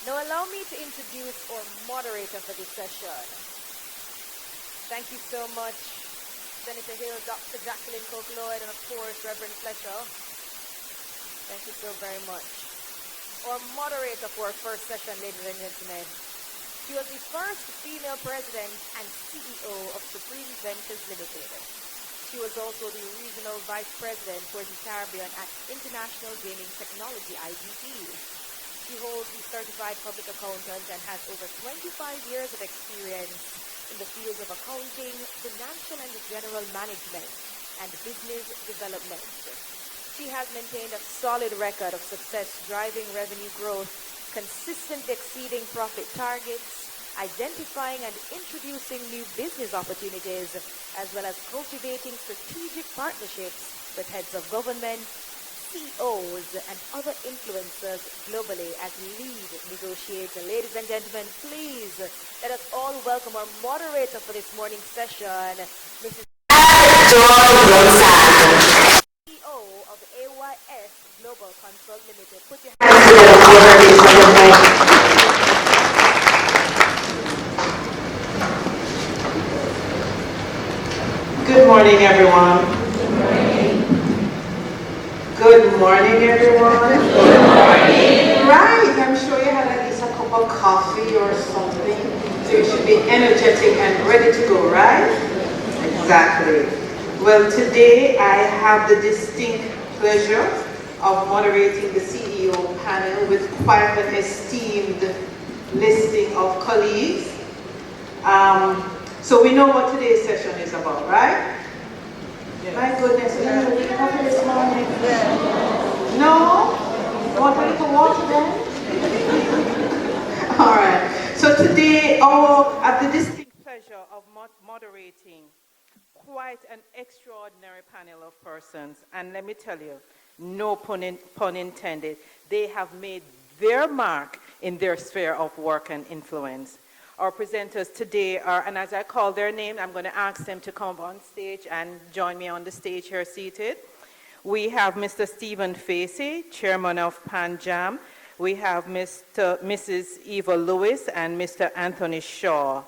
Now allow me to introduce our moderator for this session. Thank you so much, Senator Hill, Dr. Jacqueline Coke-Lloyd, and of course, Reverend Fletcher. Thank you so very much. Our moderator for our first session, ladies and gentlemen. She was the first female president and CEO of Supreme Ventures Limited. She was also the regional vice president for the Caribbean at International Gaming Technology, IGT. She holds the certified public accountant and has over 25 years of experience in the fields of accounting, financial and general management, and business development. She has maintained a solid record of success driving revenue growth, consistently exceeding profit targets, identifying and introducing new business opportunities, as well as cultivating strategic partnerships with heads of government, CEOs, and other influencers globally as lead negotiator. Ladies and gentlemen, please let us all welcome our moderator for this morning's session, Mrs. CEO of AYS Global Consultants Ltd. Put your hands together. Good morning, everyone. Good morning, everyone. Good morning. Right, I'm sure you had at least a cup of coffee or something, so you should be energetic and ready to go, right? Exactly. Well, today I have the distinct pleasure of moderating the CEO panel with quite an esteemed listing of colleagues. So we know what today's session is about, right? Yes. My goodness, we have a little coffee this morning. Yes. No? Want a little water then? All right. So today, I have the distinct pleasure of moderating quite an extraordinary panel of persons. And let me tell you, no pun intended, they have made their mark in their sphere of work and influence. Our presenters today are, and as I call their name, I'm going to ask them to come on stage and join me on the stage here seated. We have Mr. Stephen Facey, Chairman of PanJam. We have Mrs. Eva Lewis and Mr. Antony Shaw.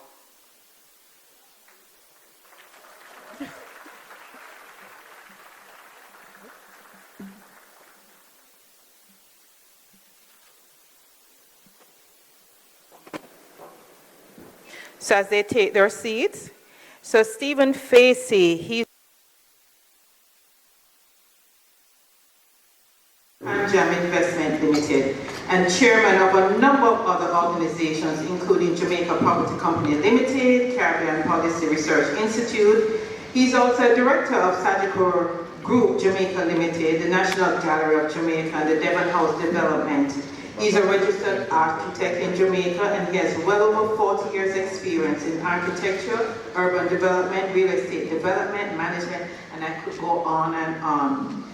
So as they take their seats, so Stephen Facey, he's PanJam Investment Limited and chairman of a number of other organizations, including Jamaica Property Company Limited, Caribbean Policy Research Institute. He's also a director of Sagicor Group Jamaica Limited, the National Gallery of Jamaica, and the Devon House Development. He's a registered architect in Jamaica, and he has well over 40 years experience in architecture, urban development, real estate development, management, and I could go on and on.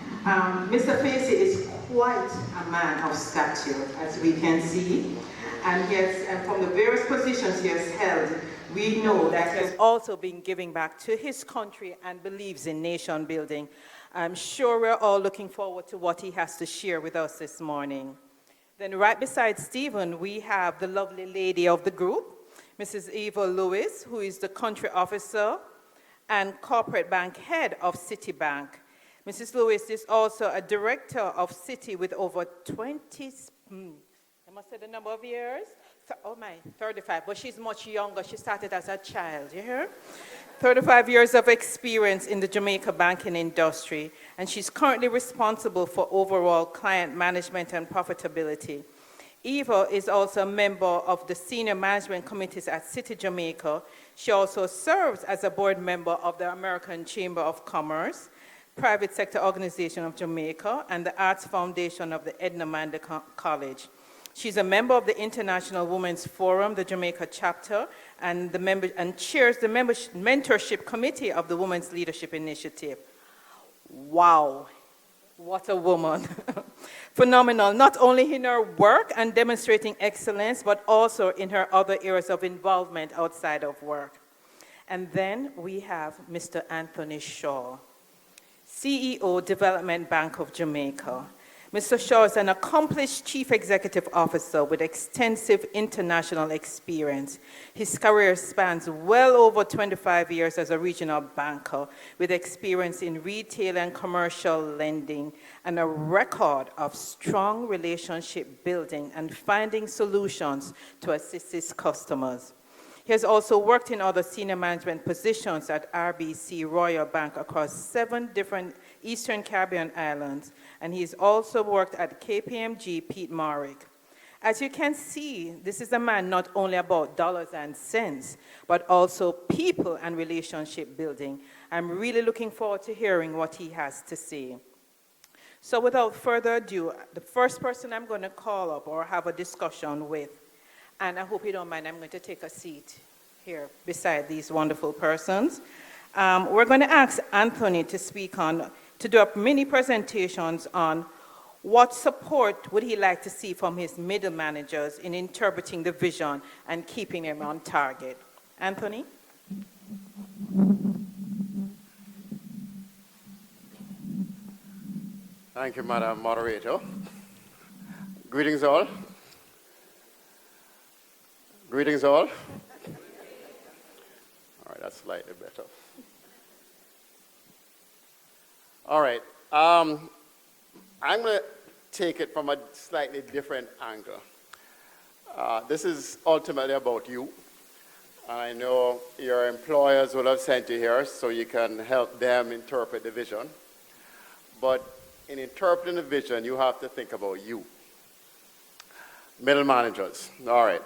Mr. Facey is quite a man of stature, as we can see, and from the various positions he has held, we know that he has also been giving back to his country and believes in nation building. I'm sure we're all looking forward to what he has to share with us this morning. Then right beside Stephen, we have the lovely lady of the group, Mrs. Eva Lewis, who is the country officer and corporate bank head of Citibank. Mrs. Lewis is also a director of Citi with over 20, I must say the number of years, 35, but she's much younger. She started as a child, you hear? 35 years of experience in the Jamaica banking industry, and she's currently responsible for overall client management and profitability. Eva is also a member of the senior management committees at Citi Jamaica. She also serves as a board member of the American Chamber of Commerce, Private Sector Organization of Jamaica, and the Arts Foundation of the Edna Mandela College. She's a member of the International Women's Forum, the Jamaica chapter, and chairs the mentorship committee of the Women's Leadership Initiative. Wow, what a woman. Phenomenal, not only in her work and demonstrating excellence, but also in her other areas of involvement outside of work. And then we have Mr. Antony Shaw, CEO, Development Bank of Jamaica. Mr. Shaw is an accomplished chief executive officer with extensive international experience. His career spans well over 25 years as a regional banker with experience in retail and commercial lending and a record of strong relationship building and finding solutions to assist his customers. He has also worked in other senior management positions at RBC Royal Bank across 7 different Eastern Caribbean islands, and he's also worked at KPMG Pete Morrick. As you can see, this is a man not only about dollars and cents, but also people and relationship building. I'm really looking forward to hearing what he has to say. So without further ado, the first person I'm going to call up or have a discussion with, and I hope you don't mind, I'm going to take a seat here beside these wonderful persons. We're going to ask Antony to speak on, to do up mini presentations on what support would he like to see from his middle managers in interpreting the vision and keeping them on target. Antony? Thank you, Madam Moderator. Greetings all. Greetings all. All right, that's slightly better. All right, I'm going to take it from a slightly different angle. This is ultimately about you. I know your employers will have sent you here so you can help them interpret the vision. But in interpreting the vision, you have to think about you. Middle managers, all right.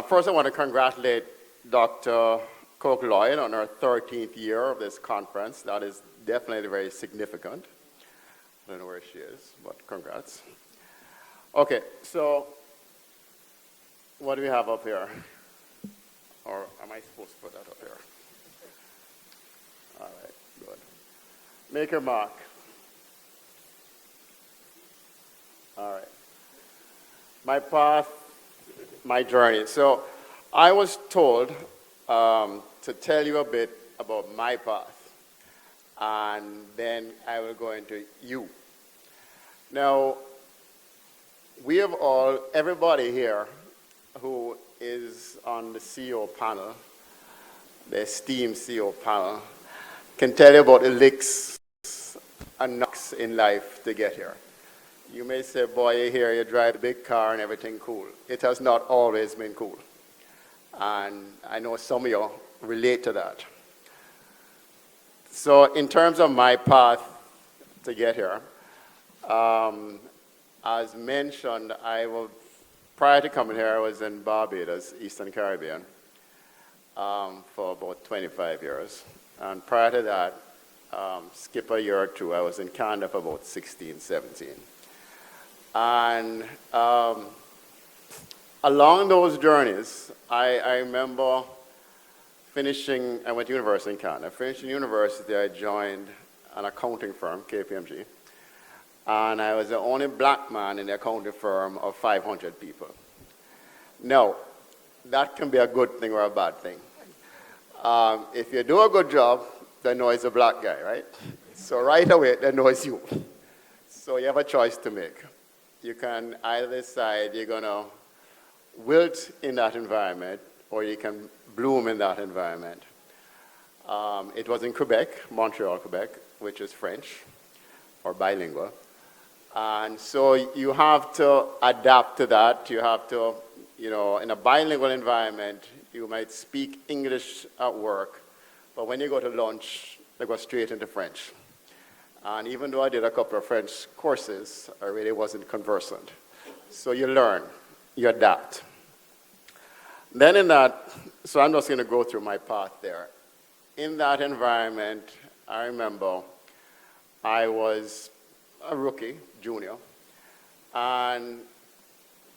First, I want to congratulate Dr. Coke Lloyd on her 13th year of this conference. That is definitely very significant. I don't know where she is, but congrats. Okay, so what do we have up here? Or am I supposed to put that up here? All right, good. Make your mark. All right. My path, my journey. So I was told to tell you a bit about my path, and then I will go into you. Now, we have all, everybody here who is on the CEO panel, the esteemed CEO panel, can tell you about the licks and knocks in life to get here. You may say, boy, you're here, you drive a big car and everything cool. It has not always been cool. And I know some of you relate to that. So in terms of my path to get here, as mentioned, prior to coming here, I was in Barbados, Eastern Caribbean, for about 25 years. And prior to that, skip a year or two, I was in Canada for about 16, 17. And along those journeys, I remember finishing, I went to university in Canada. Finishing university, I joined an accounting firm, KPMG. And I was the only black man in the accounting firm of 500 people. Now, that can be a good thing or a bad thing. If you do a good job, they know it's a black guy, right? So right away, they know it's you. So you have a choice to make. You can either decide you're going to wilt in that environment, or you can bloom in that environment. It was in Quebec, Montreal, Quebec, which is French, or bilingual. And so you have to adapt to that. You have to, in a bilingual environment, you might speak English at work, but when you go to lunch, they go straight into French. And even though I did a couple of French courses, I really wasn't conversant. So you learn, you adapt. Then in that, so I'm just going to go through my path there. In that environment, I remember I was a rookie, junior, and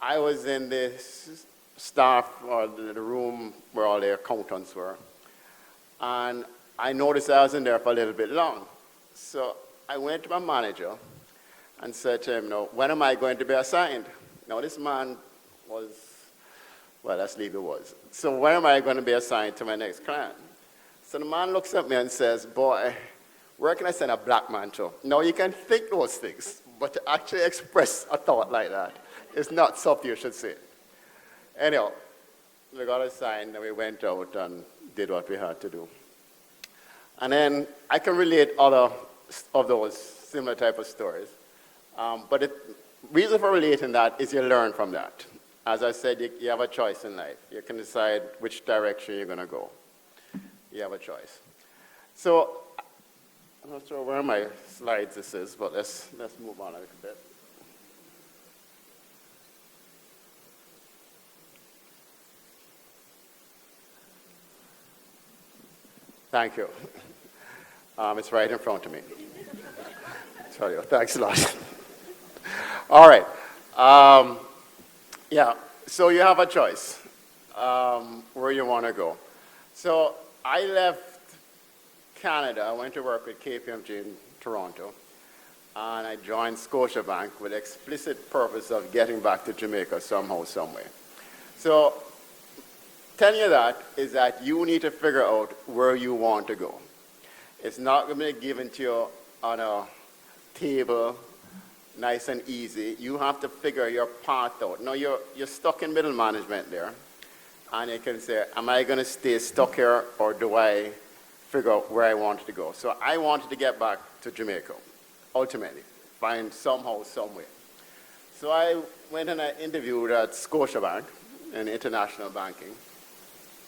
I was in this staff, or the room where all the accountants were, and I noticed I was in there for a little bit long. So I went to my manager and said to him, when am I going to be assigned? Now this man was, well, let's leave it was. So when am I going to be assigned to my next client? So the man looks at me and says, boy, where can I send a black man to? Now you can think those things, But to actually express a thought like that is not something you should say. Anyhow, we got a sign and we went out and did what we had to do. And then I can relate other of those similar type of stories. But the reason for relating that is you learn from that. As I said, you have a choice in life. You can decide which direction you're going to go. You have a choice. So, I'm not sure where my slides this is, but let's move on a little bit. Thank you. It's right in front of me. Sorry, thanks a lot. All right. Yeah, so you have a choice where you want to go. So I left Canada. I went to work with KPMG in Toronto, and I joined Scotiabank with the explicit purpose of getting back to Jamaica somehow, some way. So telling you that is that you need to figure out where you want to go. It's not going to be given to you on a table, nice and easy. You have to figure your path out. Now, you're stuck in middle management there, and you can say, am I going to stay stuck here, or do I figure out where I wanted to go? So I wanted to get back to Jamaica, ultimately, find somehow, some way. So I went and I interviewed at Scotiabank in international banking.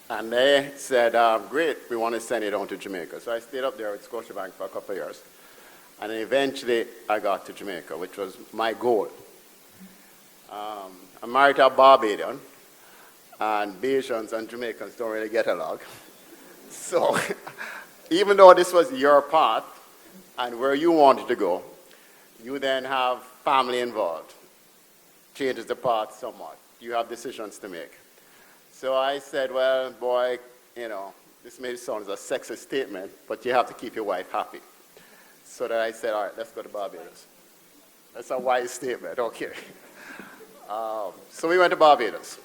And they said, great, we want to send you down to Jamaica. So I stayed up there with Scotiabank for a couple of years. And then eventually I got to Jamaica, which was my goal. I'm married to a Barbadian, and Bajans and Jamaicans don't really get along. So even though this was your path and where you wanted to go, you then have family involved. Changes the path somewhat. You have decisions to make. So I said, well, boy, you know, this may sound as a sexist statement, but you have to keep your wife happy. So that I said, all right, let's go to Barbados. That's a wise statement, okay. So we went to Barbados.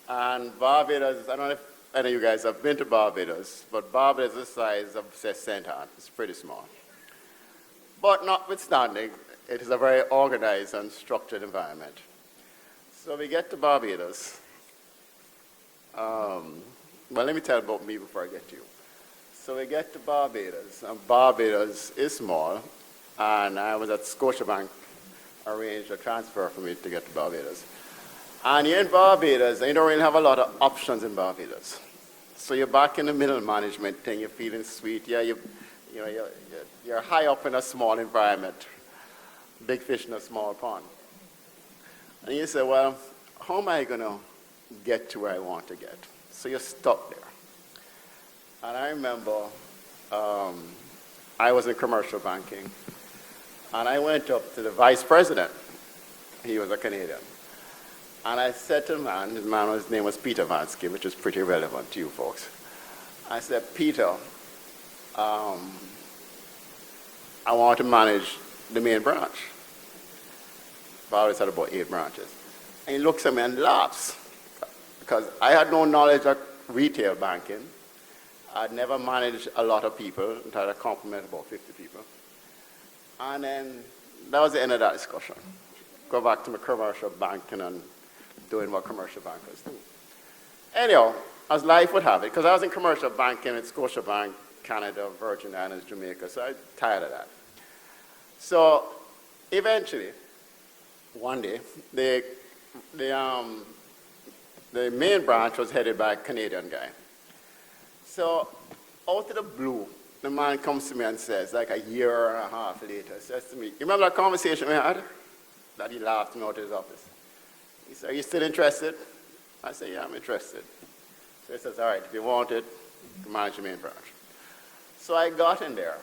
And Barbados, I don't know if any of you guys have been to Barbados, but Barbados is the size of, say, St. Anne. It's pretty small. But notwithstanding, it is a very organized and structured environment. So we get to Barbados. Well, let me tell about me before I get to you. So we get to Barbados, and Barbados is small, and I was at Scotiabank, arranged a transfer for me to get to Barbados. And you're in Barbados, and you don't really have a lot of options in Barbados. So you're back in the middle management thing, you're feeling sweet, yeah, you're high up in a small environment, big fish in a small pond. And you say, well, how am I going to get to where I want to get? So you're stuck there. And I remember I was in commercial banking, and I went up to the vice president. He was a Canadian. And I said to the man, his name was Peter Vansky, which is pretty relevant to you folks. I said, Peter, I want to manage the main branch. Barbados had about 8 branches. And he looks at me and laughs, because I had no knowledge of retail banking. I'd never managed a lot of people. I had a complement of about 50 people. And then that was the end of that discussion. Go back to my commercial banking and doing what commercial bankers do. Anyhow, as life would have it, because I was in commercial banking at Scotiabank, Canada, Virgin Islands, Jamaica, so I was tired of that. So eventually, one day, the main branch was headed by a Canadian guy. So out of the blue, the man comes to me and says, like a year and a half later, says to me, you remember that conversation we had? That he laughed me out of his office. He said, are you still interested? I said, yeah, I'm interested. So he says, all right, if you want it, you can manage the main branch. So I got in there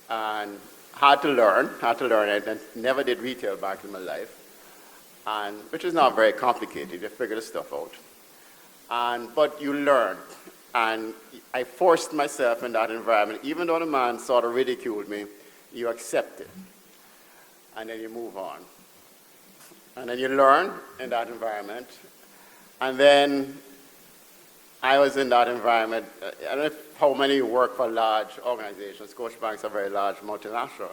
and had to learn it, and never did retail banking in my life, and which is not very complicated. You figure the stuff out. But you learn. And I forced myself in that environment. Even though the man sort of ridiculed me, you accept it. And then you move on. And then you learn in that environment. And then I was in that environment. I don't know how many work for large organizations. Scotiabank's a very large multinational.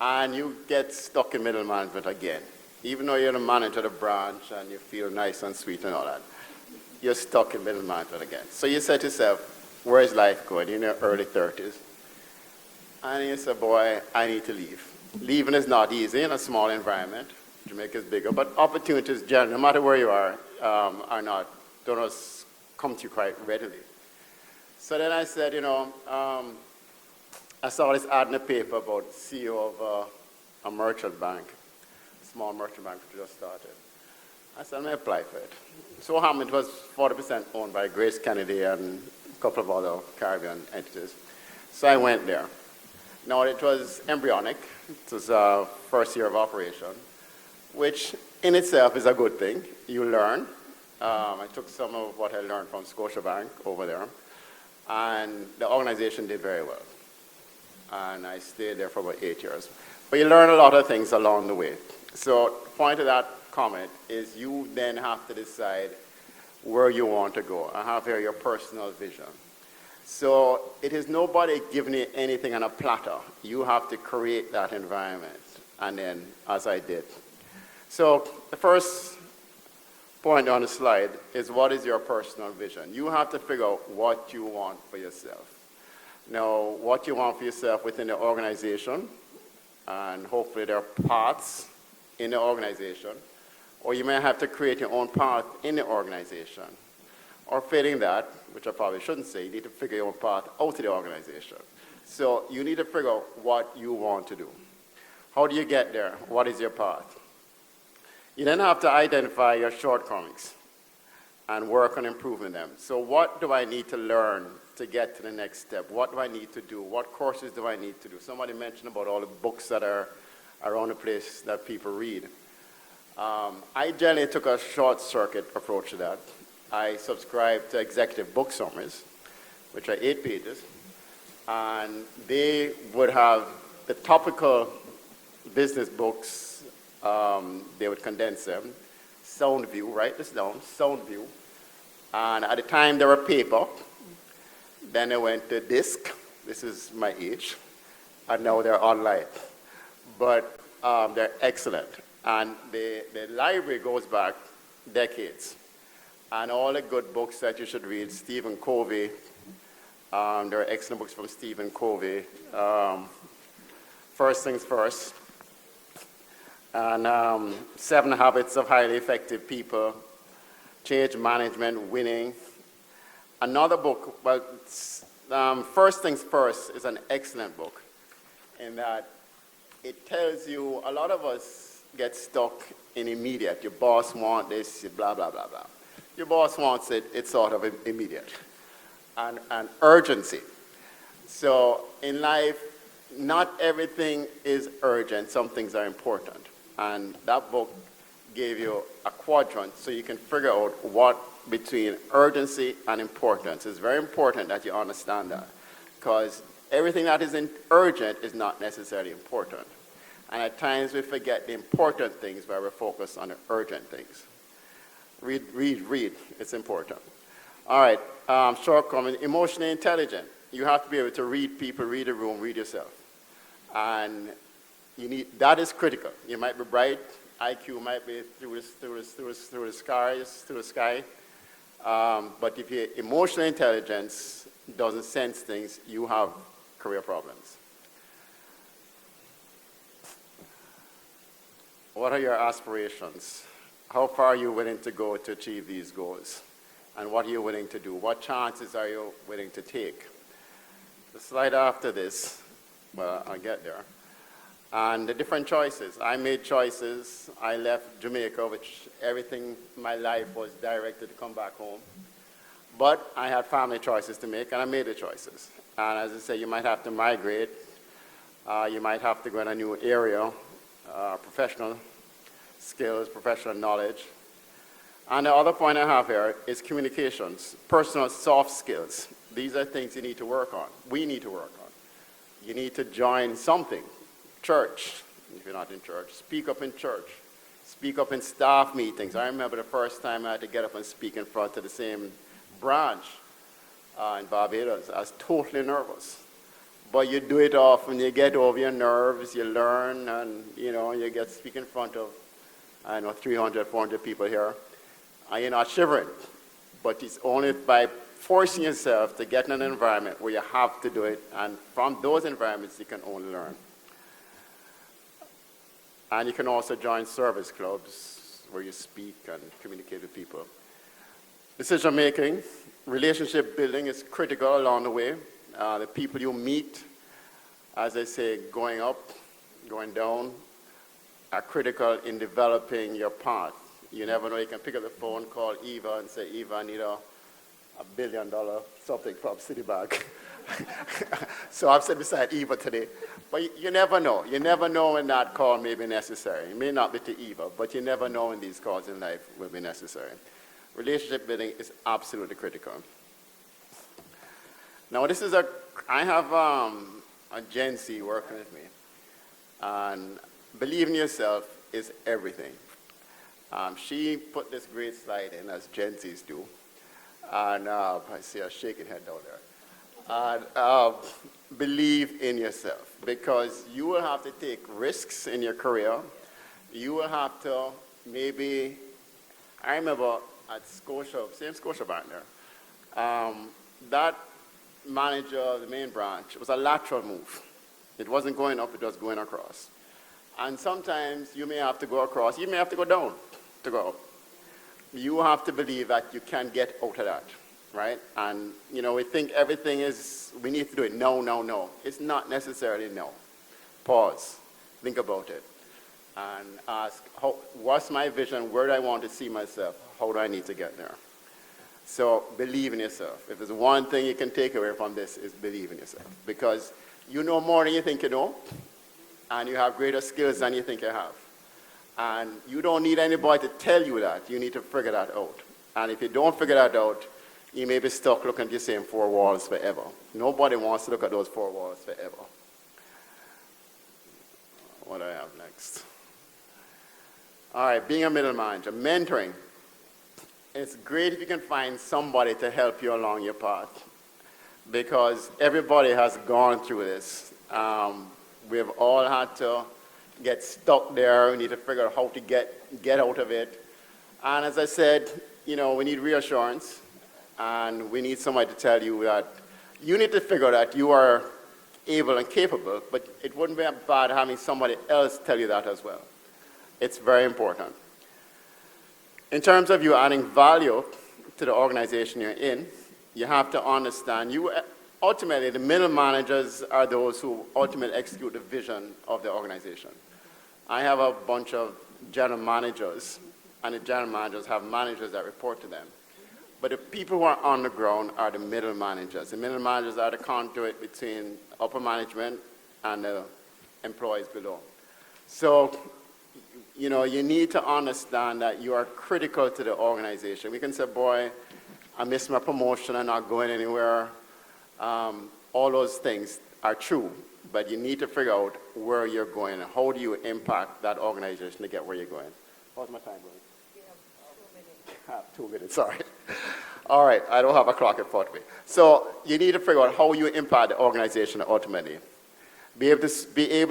and you get stuck in middle management again. Even though you're the manager of the branch and you feel nice and sweet and all that, you're stuck in middle management again. So you say to yourself, where is life going? You're in your early 30s. And you say, boy, I need to leave. Leaving is not easy in a small environment. Jamaica is bigger, but opportunities, generally, no matter where you are not, don't always come to you quite readily. So then I said, I saw this ad in the paper about CEO of a merchant bank, a small merchant bank which just started. I said, let me apply for it. So happened it was 40% owned by Grace Kennedy and a couple of other Caribbean entities. So I went there. Now, it was embryonic. It was first year of operation, which in itself is a good thing. You learn. I took some of what I learned from Scotiabank over there, and the organization did very well. And I stayed there for about 8 years. But you learn a lot of things along the way. So the point of that comment is you then have to decide where you want to go and have here your personal vision. So it is nobody giving you anything on a platter. You have to create that environment, and then, as I did. So the first point on the slide is what is your personal vision? You have to figure out what you want for yourself. Now, what you want for yourself within the organization, and hopefully there are paths in the organization, or you may have to create your own path in the organization. Or failing that, which I probably shouldn't say, you need to figure your own path out of the organization. So you need to figure out what you want to do. How do you get there? What is your path? You then have to identify your shortcomings and work on improving them. So what do I need to learn to get to the next step? What do I need to do? What courses do I need to do? Somebody mentioned about all the books that are around the place that people read. I generally took a short circuit approach to that. I subscribed to executive book summaries, which are 8 pages, and they would have the topical business books, they would condense them, sound view, write this down, sound view, and at the time they were paper, then they went to disc, this is my age, and now they're online, but they're excellent, and the library goes back decades. And all the good books that you should read, Stephen Covey, there are excellent books from Stephen Covey. First Things First, and 7 Habits of Highly Effective People, Change Management, Winning. Another book, well, First Things First is an excellent book in that it tells you, a lot of us get stuck in immediate. Your boss wants this, blah, blah, blah, blah. Your boss wants it, it's sort of immediate. And urgency. So in life, not everything is urgent, some things are important. And that book gave you a quadrant so you can figure out what between urgency and importance. It's very important that you understand that, because everything that is urgent is not necessarily important. And at times we forget the important things while we're focused on the urgent things. Read. It's important. All right, shortcoming, emotionally intelligent. You have to be able to read people, read a room, read yourself. And that is critical. You might be bright, IQ might be through the sky. But if your emotional intelligence doesn't sense things, you have career problems. What are your aspirations? How far are you willing to go to achieve these goals? And what are you willing to do? What chances are you willing to take? The slide after this, well, I'll get there. And the different choices. I made choices. I left Jamaica, which everything in my life was directed to come back home. But I had family choices to make, and I made the choices. And as I say, you might have to migrate. You might have to go in a new area, professional skills, professional knowledge. And the other point I have here is communications, personal soft skills. These are things you need to work on. We need to work on. You need to join something. Church, if you're not in church. Speak up in church. Speak up in staff meetings. I remember the first time I had to get up and speak in front of the same branch in Barbados. I was totally nervous. but you do it often, you get over your nerves, you learn, and you get to speak in front of, 300, 400 people here, and you're not shivering. But it's only by forcing yourself to get in an environment where you have to do it, and from those environments you can only learn. And you can also join service clubs where you speak and communicate with people. Decision making, relationship building is critical along the way. The people you meet, as I say, going up, going down, are critical in developing your path. You never know, you can pick up the phone, call Eva and say, Eva, I need a $1 billion something from Citibank. So I'm sitting beside Eva today. But you never know. You never know when that call may be necessary. It may not be to Eva, but you never know when these calls in life will be necessary. Relationship building is absolutely critical. Now I have a Gen Z working with me. And believe in yourself is everything. She put this great slide in, as Gen Zs do. And I see her shaking head down there. And believe in yourself, because you will have to take risks in your career. You will have to maybe, I remember at Scotia, same Scotia Bank there, that manager of the main branch was a lateral move. It wasn't going up, it was going across. And sometimes you may have to go across, you may have to go down to go up. You have to believe that you can get out of that, right? And we think everything is, we need to do it. No. It's not necessarily no. Pause, think about it, and ask, what's my vision? Where do I want to see myself? How do I need to get there? So believe in yourself. If there's one thing you can take away from this, is believe in yourself. Because you know more than you think you know, and you have greater skills than you think you have. And you don't need anybody to tell you that. You need to figure that out. And if you don't figure that out, you may be stuck looking at the same four walls forever. Nobody wants to look at those four walls forever. What do I have next? All right, being a middle manager, mentoring. It's great if you can find somebody to help you along your path, because everybody has gone through this. We've all had to get stuck there. We need to figure out how to get out of it. And as I said, we need reassurance, and we need somebody to tell you that you need to figure that you are able and capable, but it wouldn't be bad having somebody else tell you that as well. It's very important. In terms of you adding value to the organization you're in, you have to understand ultimately the middle managers are those who ultimately execute the vision of the organization. I have a bunch of general managers, and the general managers have managers that report to them. But the people who are on the ground are the middle managers. The middle managers are the conduit between upper management and the employees below. So, you need to understand that you are critical to the organization. We can say, boy, I missed my promotion, I'm not going anywhere. All those things are true, but you need to figure out where you're going and how do you impact that organization to get where you're going. What's my time going? You have 2 minutes. 2 minutes, sorry. All right, I don't have a clock in front of me. So you need to figure out how you impact the organization ultimately. Be able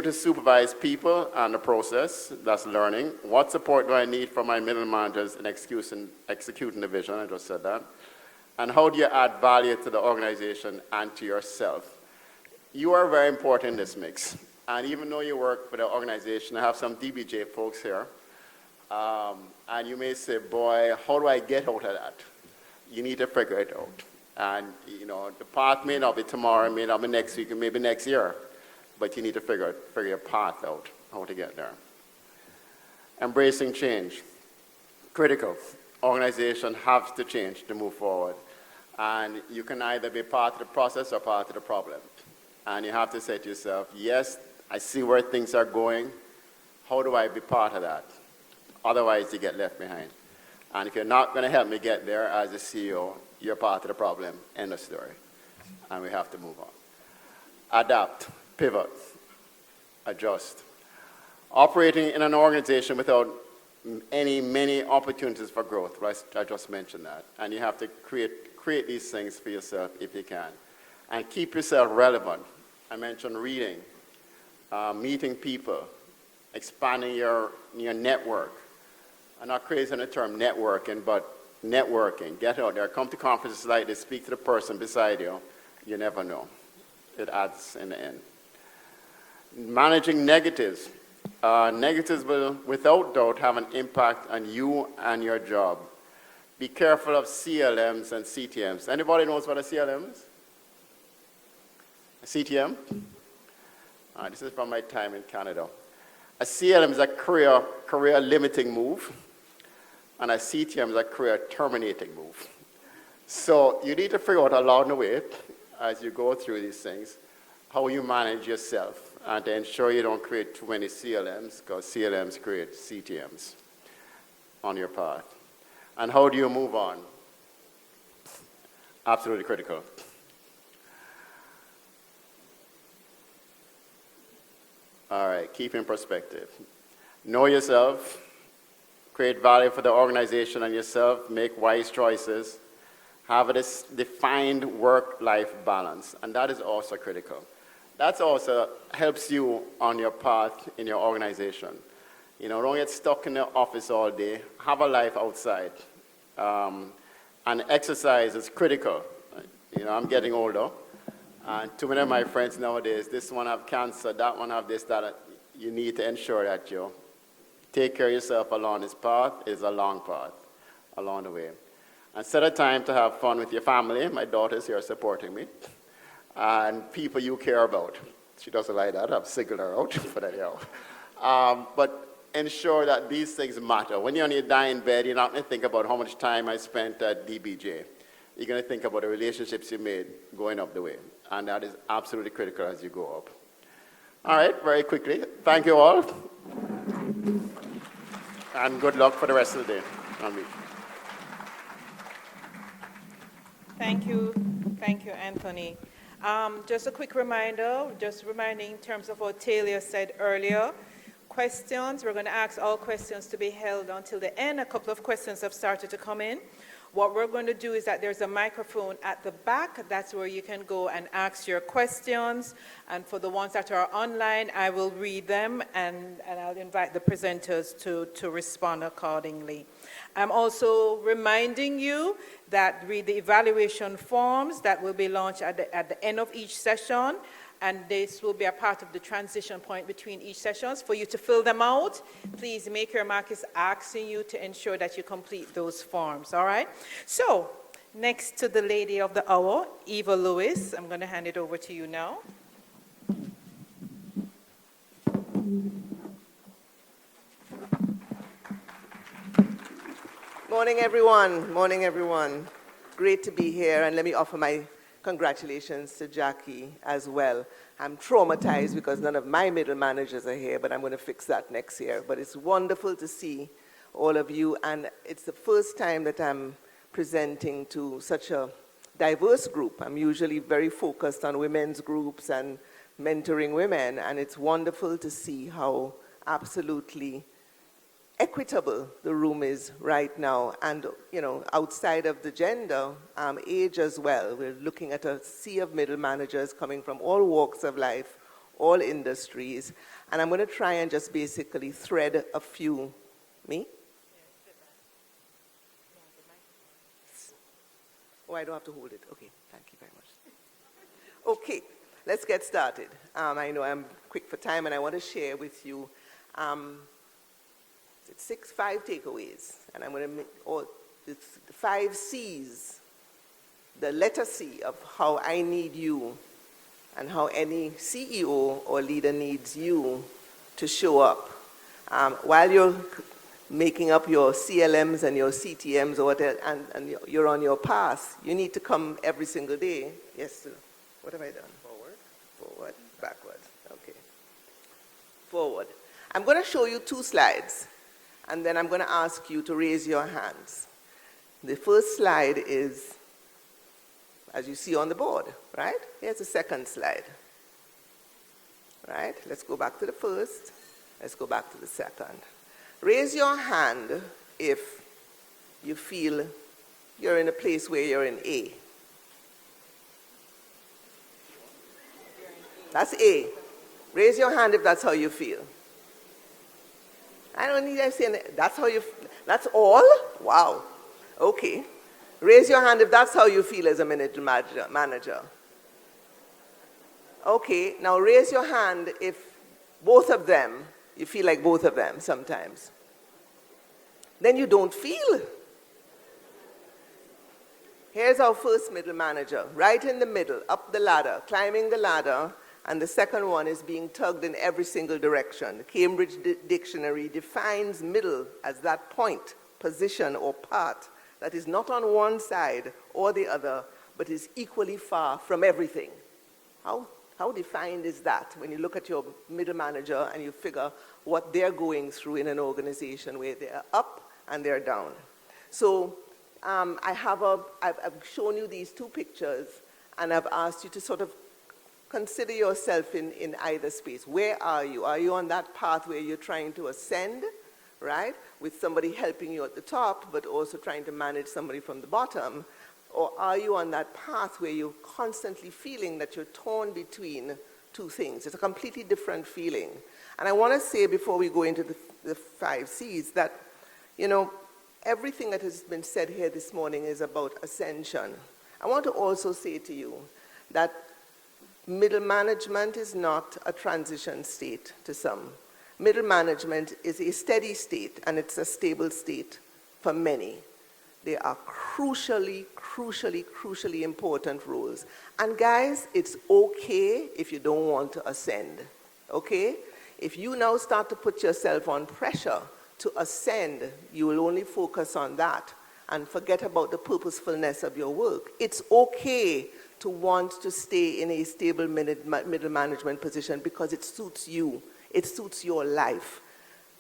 to supervise people and the process, that's learning. What support do I need from my middle managers in executing the vision? I just said that. And how do you add value to the organization and to yourself? You are very important in this mix. And even though you work for the organization, I have some DBJ folks here. And you may say, boy, how do I get out of that? You need to figure it out. And, the path may not be tomorrow, may not be next week, maybe next year. But you need to figure your path out, how to get there. Embracing change. Critical. Organization has to change to move forward. And you can either be part of the process or part of the problem. And you have to say to yourself, yes, I see where things are going. How do I be part of that? Otherwise, you get left behind. And if you're not going to help me get there as a CEO, you're part of the problem. End of story. And we have to move on. Adapt. Pivot, adjust. Operating in an organization without many opportunities for growth, right? I just mentioned that. And you have to create these things for yourself if you can. And keep yourself relevant. I mentioned reading, meeting people, expanding your network. I'm not crazy on the term networking, but networking. Get out there. Come to conferences like this. Speak to the person beside you. You never know. It adds in the end. Managing negatives. Negatives will, without doubt, have an impact on you and your job. Be careful of CLMs and CTMs. Anybody knows what a CLM is? A CTM? This is from my time in Canada. A CLM is a career limiting move, and a CTM is a career terminating move. So you need to figure out along the way, as you go through these things, how you manage yourself and to ensure you don't create too many CLMs, because CLMs create CTMs on your path. And how do you move on? Absolutely critical. All right, keep in perspective. Know yourself, create value for the organization and yourself, make wise choices, have a defined work-life balance, and that is also critical. That also helps you on your path in your organization. You know, don't get stuck in the office all day. Have a life outside. And exercise is critical. You know, I'm getting older. And too many of my friends nowadays, this one have cancer, that one have this, that. You need to ensure that you take care of yourself along this path. It's a long path along the way. And set a time to have fun with your family. My daughter's here supporting me. And people you care about. She doesn't like that. I've singled her out for that, but ensure that these things matter. When you're on your dying bed, you're not going to think about how much time I spent at DBJ. You're going to think about the relationships you made going up the way. And that is absolutely critical as you go up. All right, very quickly. Thank you all. And good luck for the rest of the day. Thank you, Antony. Just a quick reminder, just reminding in terms of what Talia said earlier, questions, we're going to ask all questions to be held until the end. A couple of questions have started to come in. What we're going to do is that there's a microphone at the back. That's where you can go and ask your questions. And for the ones that are online, I will read them and I'll invite the presenters to respond accordingly. I'm also reminding you that read the evaluation forms that will be launched at the end of each session. And this will be a part of the transition point between each sessions. For you to fill them out, please make your mark is asking you to ensure that you complete those forms, all right? So, next to the lady of the hour, Eva Lewis, I'm going to hand it over to you now. Morning, everyone. Morning, everyone. Great to be here, and let me offer my congratulations to Jackie as well. I'm traumatized because none of my middle managers are here, but I'm going to fix that next year. But it's wonderful to see all of you, and it's the first time that I'm presenting to such a diverse group. I'm usually very focused on women's groups and mentoring women, and it's wonderful to see how absolutely equitable the room is right now, and outside of the gender, age as well. We're looking at a sea of middle managers coming from all walks of life, all industries, and I'm going to try and just basically thread a few. Me? Oh, I don't have to hold it. Okay, thank you very much. Okay, let's get started. I know I'm quick for time, and I want to share with you five takeaways, and I'm going to make the 5 C's, the letter C of how I need you and how any CEO or leader needs you to show up. While you're making up your CLMs and your CTMs or whatever, and you're on your path, you need to come every single day. Yes, sir. What have I done? Forward, backwards. Okay. Forward. I'm going to show you 2 slides. And then I'm going to ask you to raise your hands. The first slide is, as you see on the board, right? Here's the second slide. Right? Let's go back to the first. Let's go back to the second. Raise your hand if you feel you're in a place where you're in A. That's A. Raise your hand if that's how you feel. I don't need to say that's how you, that's all? Wow. Okay. Raise your hand if that's how you feel as a middle manager. Okay, now raise your hand if both of them, you feel like both of them sometimes. Then you don't feel. Here's our first middle manager, right in the middle, up the ladder, climbing the ladder, and the second one is being tugged in every single direction. The Cambridge Dictionary defines middle as that point, position, or part that is not on one side or the other, but is equally far from everything. How defined is that when you look at your middle manager and you figure what they're going through in an organization where they're up and they're down? So I've shown you these two pictures, and I've asked you to sort of consider yourself in either space. Where are you? Are you on that path where you're trying to ascend, right, with somebody helping you at the top, but also trying to manage somebody from the bottom? Or are you on that path where you're constantly feeling that you're torn between two things? It's a completely different feeling. And I want to say before we go into the 5 C's that, you know, everything that has been said here this morning is about ascension. I want to also say to you that middle management is not a transition state to some. Middle management is a steady state, and it's a stable state for many. They are crucially important roles. And guys, it's okay if you don't want to ascend, okay? If you now start to put yourself on pressure to ascend, you will only focus on that and forget about the purposefulness of your work. It's okay to want to stay in a stable middle management position because it suits you. It suits your life.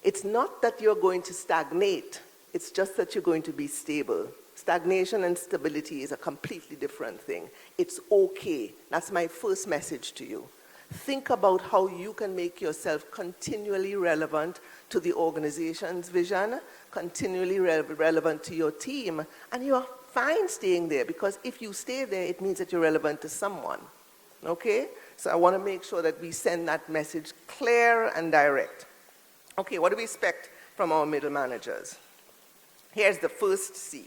It's not that you're going to stagnate. It's just that you're going to be stable. Stagnation and stability is a completely different thing. It's okay. That's my first message to you. Think about how you can make yourself continually relevant to the organization's vision, continually relevant to your team, and you're fine staying there, because if you stay there, it means that you're relevant to someone, okay? So I want to make sure that we send that message clear and direct. Okay, what do we expect from our middle managers? Here's the first C.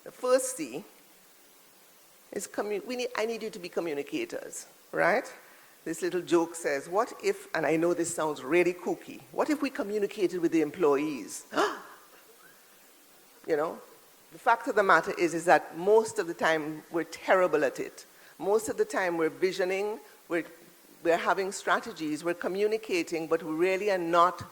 The first C is I need you to be communicators, right? This little joke says, what if, and I know this sounds really kooky, what if we communicated with the employees? You know, the fact of the matter is that most of the time we're terrible at it. Most of the time we're visioning, we're having strategies, we're communicating, but we really are not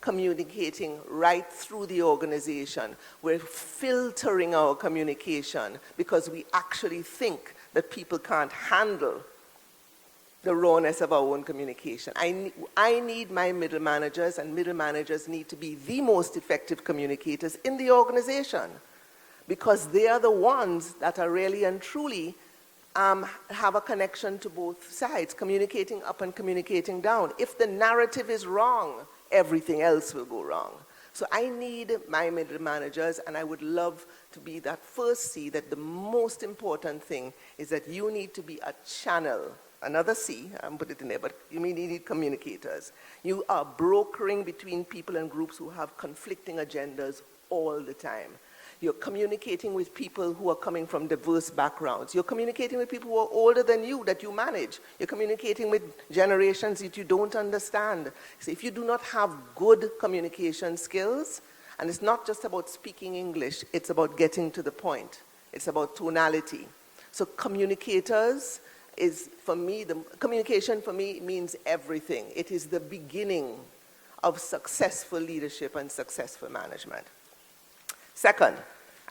communicating right through the organization. We're filtering our communication because we actually think that people can't handle the rawness of our own communication. I need my middle managers, and middle managers need to be the most effective communicators in the organization, because they are the ones that are really and truly have a connection to both sides, communicating up and communicating down. If the narrative is wrong, everything else will go wrong. So I need my middle managers, and I would love to be that first C, that the most important thing is that you need to be a channel. Another C, I put it in there, but you need communicators. You are brokering between people and groups who have conflicting agendas all the time. You're communicating with people who are coming from diverse backgrounds. You're communicating with people who are older than you that you manage. You're communicating with generations that you don't understand. So if you do not have good communication skills, and it's not just about speaking English, it's about getting to the point. It's about tonality. So communicators is, for me, communication for me means everything. It is the beginning of successful leadership and successful management. Second,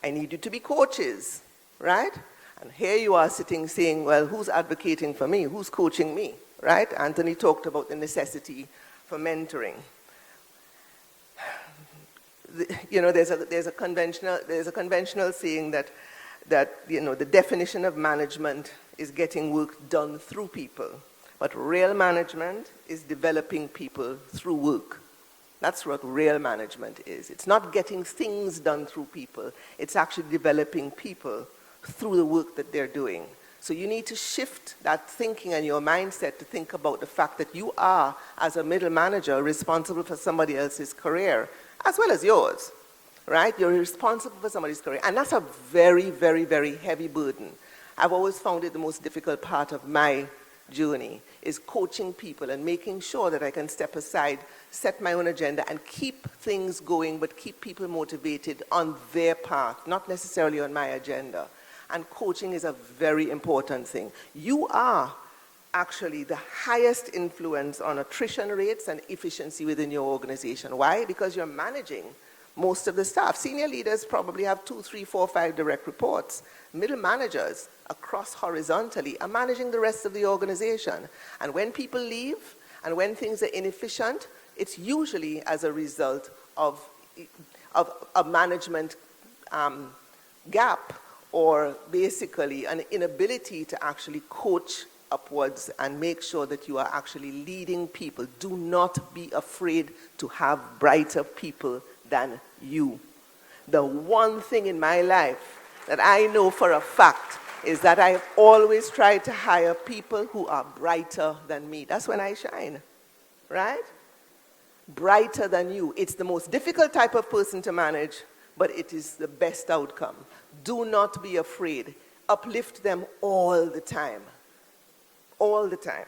I need you to be coaches, right? And here you are sitting saying, well, who's advocating for me? Who's coaching me, right? Antony talked about the necessity for mentoring. You know, there's a conventional saying that you know, the definition of management is getting work done through people, but real management is developing people through work. That's what real management is. It's not getting things done through people. It's actually developing people through the work that they're doing. So you need to shift that thinking and your mindset to think about the fact that you are, as a middle manager, responsible for somebody else's career, as well as yours, right? You're responsible for somebody's career. And that's a very, very, very heavy burden. I've always found it the most difficult part of my journey is coaching people and making sure that I can step aside, set my own agenda, and keep things going, but keep people motivated on their path, not necessarily on my agenda. And coaching is a very important thing. You are actually the highest influence on attrition rates and efficiency within your organization. Why? Because you're managing most of the staff. Senior leaders probably have 2, 3, 4, 5 direct reports. Middle managers across horizontally are managing the rest of the organization. And when people leave and when things are inefficient, it's usually as a result of a management gap, or basically an inability to actually coach upwards and make sure that you are actually leading people. Do not be afraid to have brighter people than you. The one thing in my life that I know for a fact is that I've always tried to hire people who are brighter than me. That's when I shine, right? Brighter than you. It's the most difficult type of person to manage, but it is the best outcome. Do not be afraid. Uplift them all the time. All the time.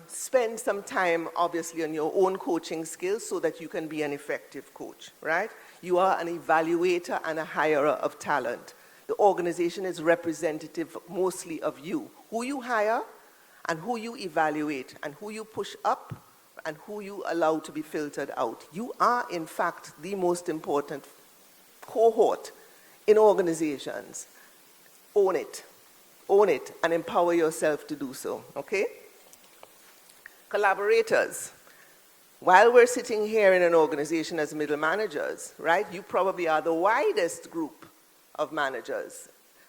Spend some time, obviously, on your own coaching skills so that you can be an effective coach, right? You are an evaluator and a hirer of talent. The organization is representative mostly of you. Who you hire and who you evaluate and who you push up and who you allow to be filtered out. You are, in fact, the most important cohort in organizations. Own it, and empower yourself to do so, okay? Collaborators. While we're sitting here in an organization as middle managers, right, you probably are the widest group of managers,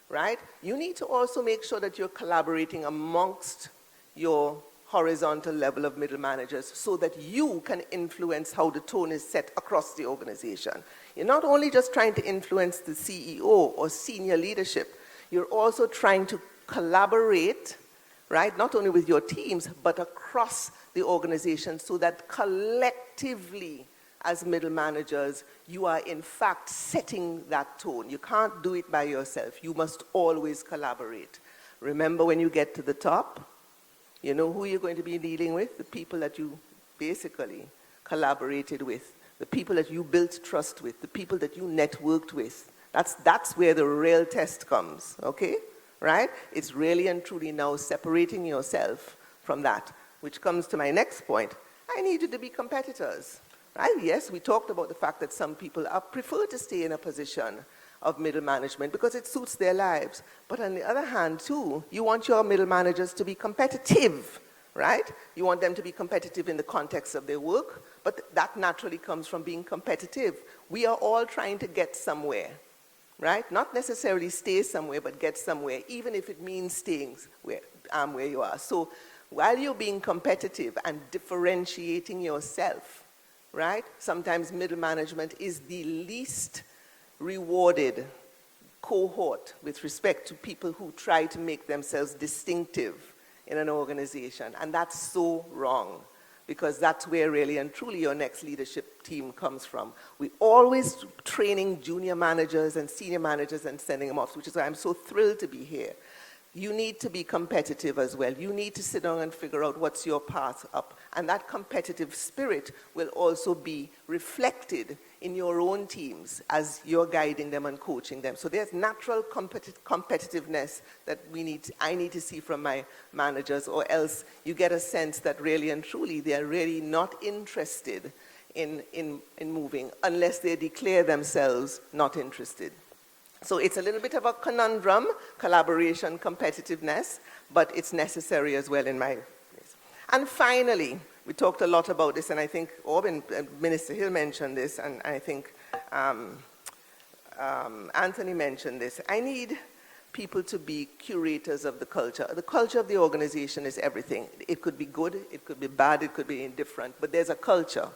right? You need to also make sure that you're collaborating amongst your horizontal level of middle managers so that you can influence how the tone is set across the organization. You're not only just trying to influence the CEO or senior leadership, you're also trying to collaborate, right, not only with your teams, but across the organization so that collectively, as middle managers, you are in fact setting that tone. You can't do it by yourself. You must always collaborate. Remember, when you get to the top, you know who you're going to be dealing with? The people that you basically collaborated with, the people that you built trust with, the people that you networked with. That's where the real test comes, okay? Right? It's really and truly now separating yourself from that, which comes to my next point. I need you to be competitors, right? Yes, we talked about the fact that some people prefer to stay in a position of middle management because it suits their lives. But on the other hand, too, you want your middle managers to be competitive, right? You want them to be competitive in the context of their work, but that naturally comes from being competitive. We are all trying to get somewhere, right? Not necessarily stay somewhere, but get somewhere, even if it means staying where you are. So while you're being competitive and differentiating yourself, right? Sometimes middle management is the least rewarded cohort with respect to people who try to make themselves distinctive in an organization. And that's so wrong, because that's where really and truly your next leadership team comes from. We always training junior managers and senior managers and sending them off, which is why I'm so thrilled to be here. You need to be competitive as well. You need to sit down and figure out what's your path up. And that competitive spirit will also be reflected in your own teams as you're guiding them and coaching them. So there's natural competitiveness that I need to see from my managers, or else you get a sense that really and truly they're really not interested in moving unless they declare themselves not interested. So it's a little bit of a conundrum, collaboration, competitiveness, but it's necessary as well in my place. And finally, we talked a lot about this, and I think Minister Hill mentioned this, and I think Antony mentioned this. I need people to be curators of the culture. The culture of the organization is everything. It could be good, it could be bad, it could be indifferent, but there's a culture.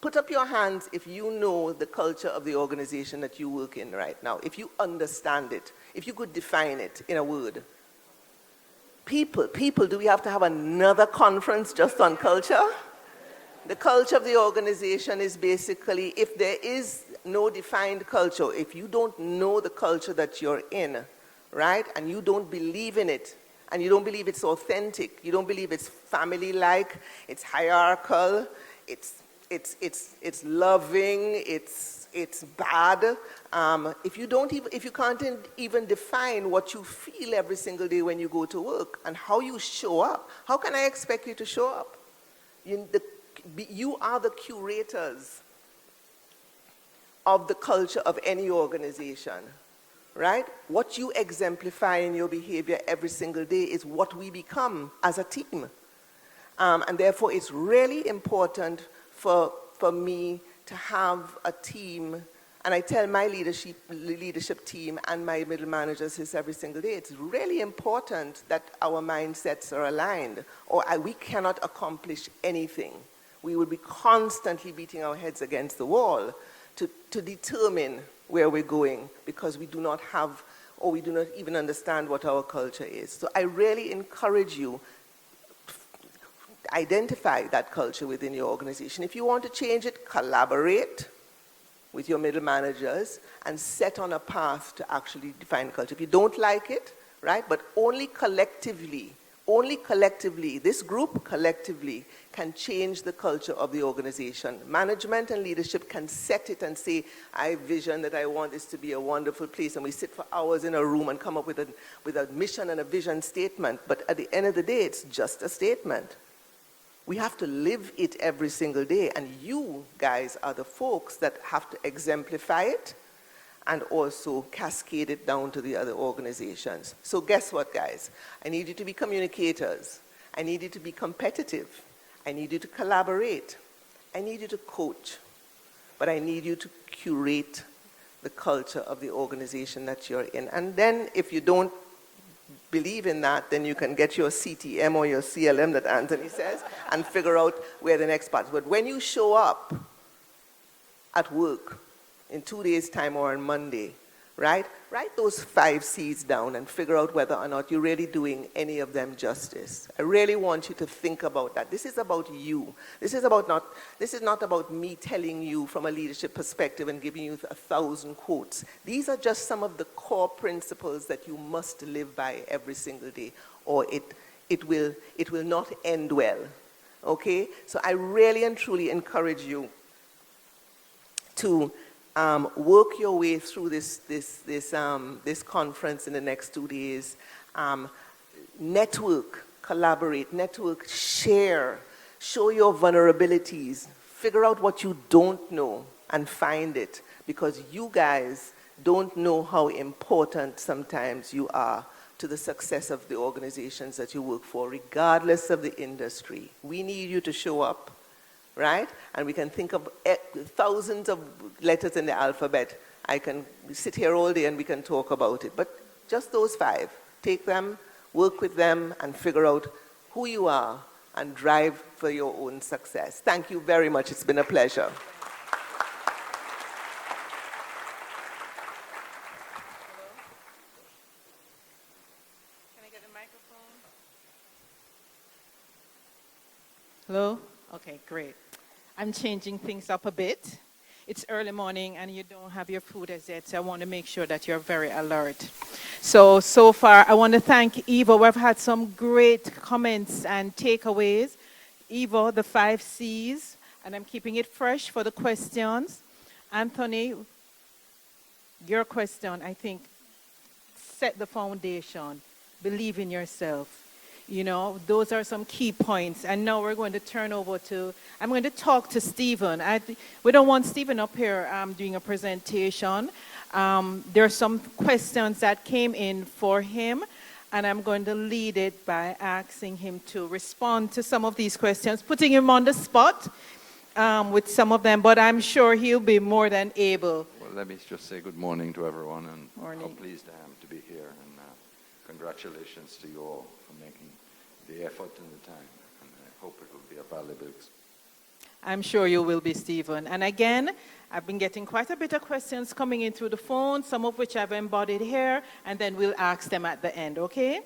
Put up your hands if you know the culture of the organization that you work in right now, if you understand it, if you could define it in a word. People, do we have to have another conference just on culture? The culture of the organization is basically, if there is no defined culture, if you don't know the culture that you're in, right, and you don't believe in it, and you don't believe it's authentic, you don't believe it's family-like, it's hierarchical, it's loving, it's bad. If you can't even define what you feel every single day when you go to work and how you show up, how can I expect you to show up? You are the curators of the culture of any organization, right? What you exemplify in your behavior every single day is what we become as a team. And therefore, it's really important for me to have a team, and I tell my leadership team and my middle managers this every single day, it's really important that our mindsets are aligned, or we cannot accomplish anything. We will be constantly beating our heads against the wall to determine where we're going, because we do not have, or we do not even understand what our culture is. So I really encourage you, identify that culture within your organization. If you want to change it, collaborate with your middle managers and set on a path to actually define culture. If you don't like it, right, but only collectively, this group collectively can change the culture of the organization. Management and leadership can set it and say, I vision that I want this to be a wonderful place, and we sit for hours in a room and come up with a mission and a vision statement, but at the end of the day, it's just a statement. We have to live it every single day, and you guys are the folks that have to exemplify it and also cascade it down to the other organizations. So guess what, guys? I need you to be communicators. I need you to be competitive. I need you to collaborate. I need you to coach. But I need you to curate the culture of the organization that you're in. And then if you don't believe in that, then you can get your CTM or your CLM that Antony says and figure out where the next part is. But when you show up at work in 2 days' time or on Monday, right? Write those 5 C's down and figure out whether or not you're really doing any of them justice. I really want you to think about that. This is about you. This is not about me telling you from a leadership perspective and giving you 1,000 quotes. These are just some of the core principles that you must live by every single day, or it will not end well. Okay? So I really and truly encourage you to work your way through this conference in the next 2 days. Network, collaborate, share, show your vulnerabilities, figure out what you don't know and find it, because you guys don't know how important sometimes you are to the success of the organizations that you work for, regardless of the industry. We need you to show up. Right? And we can think of thousands of letters in the alphabet. I can sit here all day and we can talk about it. But just those 5, take them, work with them, and figure out who you are and drive for your own success. Thank you very much. It's been a pleasure. Can I get a microphone? Hello? Okay, great. I'm changing things up a bit. It's early morning and you don't have your food as yet, so I want to make sure that you're very alert. So far, I want to thank Eva. We've had some great comments and takeaways. Eva, the 5 C's, and I'm keeping it fresh for the questions. Antony, your question, I think, set the foundation. Believe in yourself. You know, those are some key points. And now we're going to turn over to, I'm going to talk to Stephen. We don't want Stephen up here doing a presentation. There are some questions that came in for him, and I'm going to lead it by asking him to respond to some of these questions, putting him on the spot with some of them, but I'm sure he'll be more than able. Well, let me just say good morning to everyone, and Morning. how pleased I am to be here, and congratulations to you all for making the effort and the time, and I hope it will be a valuable experience. I'm sure you will be, Stephen. And again, I've been getting quite a bit of questions coming in through the phone, some of which I've embodied here, and then we'll ask them at the end, okay?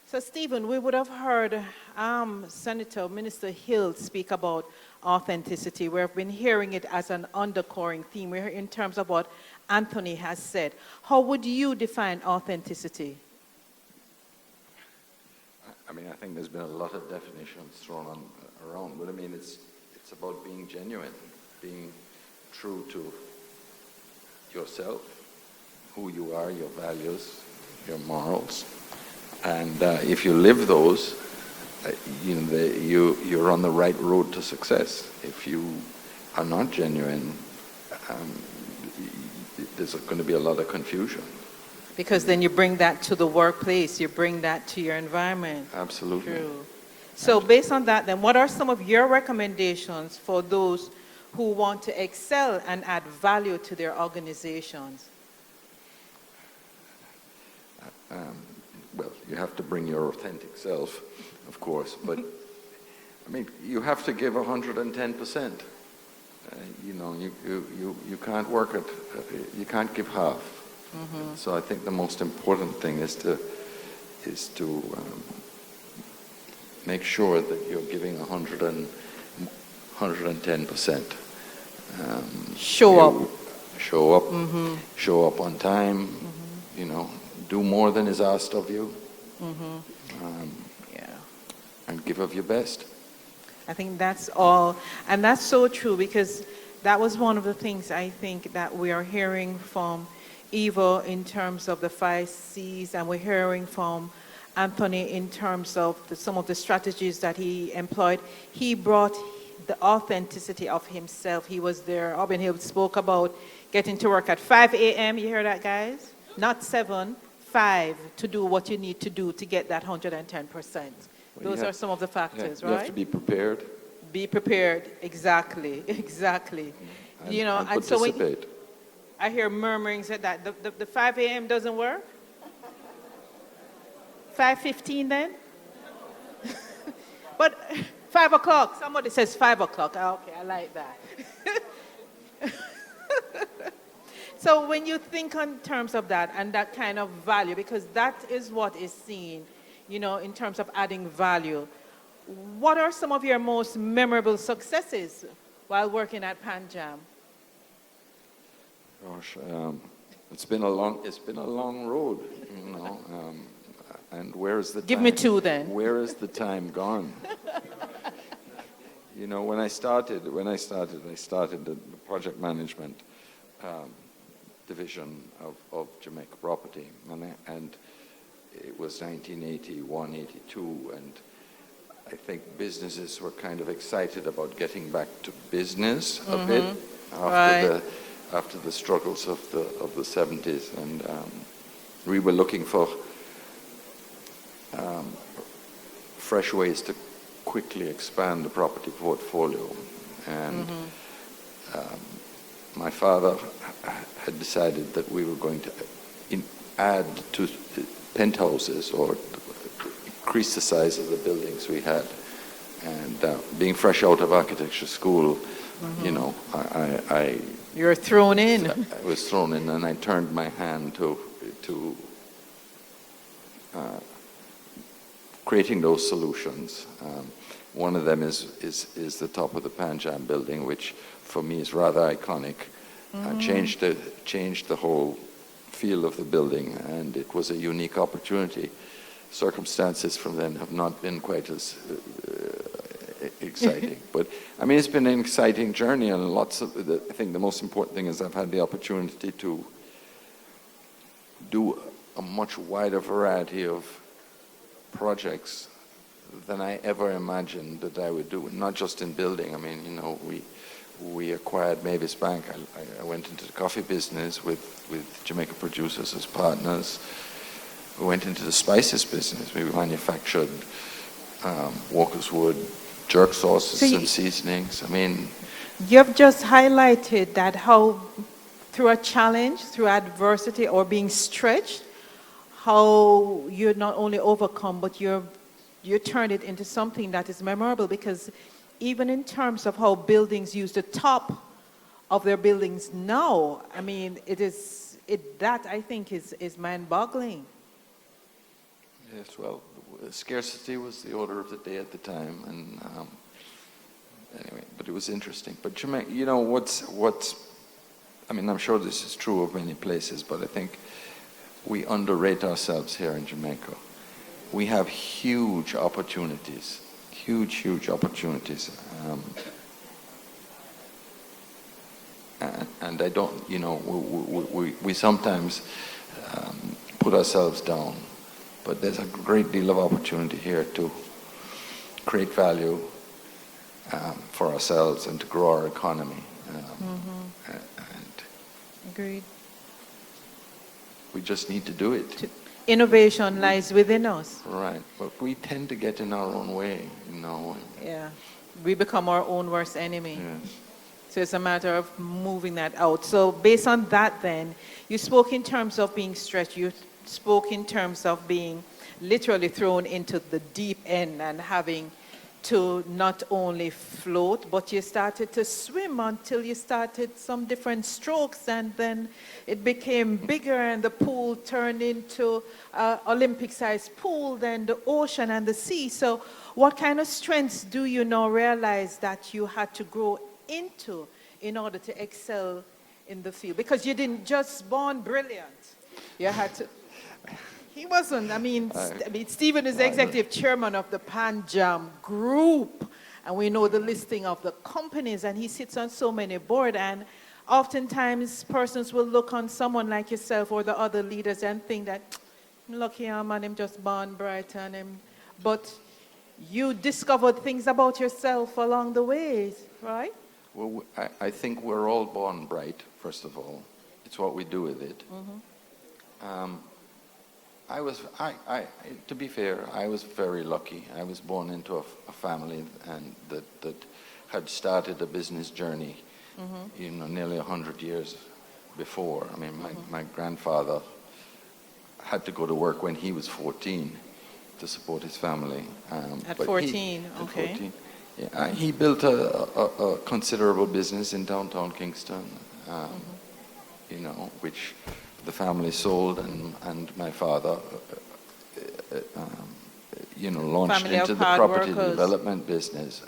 So, Stephen, we would have heard Minister Hill speak about authenticity. We've been hearing it as an underscoring theme. We're in terms of what Antony has said. How would you define authenticity? I mean, I think there's been a lot of definitions thrown around, but I mean, it's about being genuine, being true to yourself, who you are, your values, your morals. And if you live those, you're on the right road to success. If you are not genuine, there's going to be a lot of confusion. Because then you bring that to the workplace, you bring that to your environment. Absolutely. True. So based on that, then, what are some of your recommendations for those who want to excel and add value to their organizations? Well, you have to bring your authentic self, of course, but I mean, you have to give 110%. You can't work it. You can't give half. Mm-hmm. So I think the most important thing is to make sure that you're giving 110%. Show up. Show up. Mm-hmm. Show up on time. Mm-hmm. Do more than is asked of you. Mm-hmm. And give of your best. I think that's all. And that's so true, because that was one of the things I think that we are hearing from Eva in terms of the 5 C's, and we're hearing from Antony in terms of some of the strategies that he employed. He brought the authenticity of himself. He was there. Robin Hill spoke about getting to work at 5 a.m. You hear that, guys? Not 7, 5, to do what you need to do to get that 110%. Those are some of the factors, right? You have to be prepared. Be prepared, exactly. And So participate. I hear murmurings that the 5 a.m. doesn't work. 5:15 then? But 5 o'clock, somebody says 5 o'clock. Okay, I like that. So when you think in terms of that and that kind of value, because that is what is seen, in terms of adding value, what are some of your most memorable successes while working at PanJam? Gosh, it's been a long road, and where is the time? Give me 2 then. Where is the time gone? When I started the project management division of Jamaica Property, and it was 1981, 82, and I think businesses were kind of excited about getting back to business a bit after the struggles of the 70s, and we were looking for fresh ways to quickly expand the property portfolio, and my father had decided that we were going to add to penthouses or increase the size of the buildings we had. And being fresh out of architecture school, You were thrown in. I was thrown in, and I turned my hand to creating those solutions. One of them is the top of the PanJam building, which for me is rather iconic. Changed the whole feel of the building, and it was a unique opportunity. Circumstances from then have not been quite as exciting, but I mean, it's been an exciting journey, and I think the most important thing is I've had the opportunity to do a much wider variety of projects than I ever imagined that I would do, not just in building. I mean, we acquired Mavis Bank. I went into the coffee business with Jamaica producers as partners. We went into the spices business. We manufactured Walker's Wood, jerk sauces and seasonings. I mean, you've just highlighted that how through a challenge, through adversity or being stretched, how you're not only overcome, but you turn it into something that is memorable, because even in terms of how buildings use the top of their buildings now, I mean, that I think is mind-boggling. Yes, well, scarcity was the order of the day at the time, and anyway, but it was interesting. But Jamaica, you know, I mean, I'm sure this is true of many places, but I think we underrate ourselves here in Jamaica. We have huge opportunities, huge opportunities. And I don't, you know, we sometimes put ourselves down, but there's a great deal of opportunity here to create value for ourselves and to grow our economy. And Agreed. we just need to do it. Innovation lies within us. Right, but we tend to get in our own way, you know. Yeah, we become our own worst enemy. Yes. So it's a matter of moving that out. So based on that then, you spoke in terms of being stretched, you spoke in terms of being literally thrown into the deep end and having to not only float, but you started to swim until you started some different strokes, and then it became bigger and the pool turned into an Olympic-sized pool, then the ocean and the sea. So what kind of strengths do you now realize that you had to grow into in order to excel in the field? Because you didn't just born brilliant. You had to... He wasn't. I mean, Stephen is the executive chairman of the PanJam group, and we know the listing of the companies, and he sits on so many boards, and oftentimes persons will look on someone like yourself or the other leaders and think that, lucky man, him just born bright, and him, but you discovered things about yourself along the way, right? Well, I think we're all born bright, first of all. It's what we do with it. To be fair, I was very lucky. I was born into a family and that had started a business journey, you know, nearly 100 years before. I mean, my grandfather had to go to work when he was 14 to support his family. At 14, okay. At 14. Yeah, he built a considerable business in downtown Kingston, you know, which the family sold, and my father, you know, launched Family into of the hard property workers. development business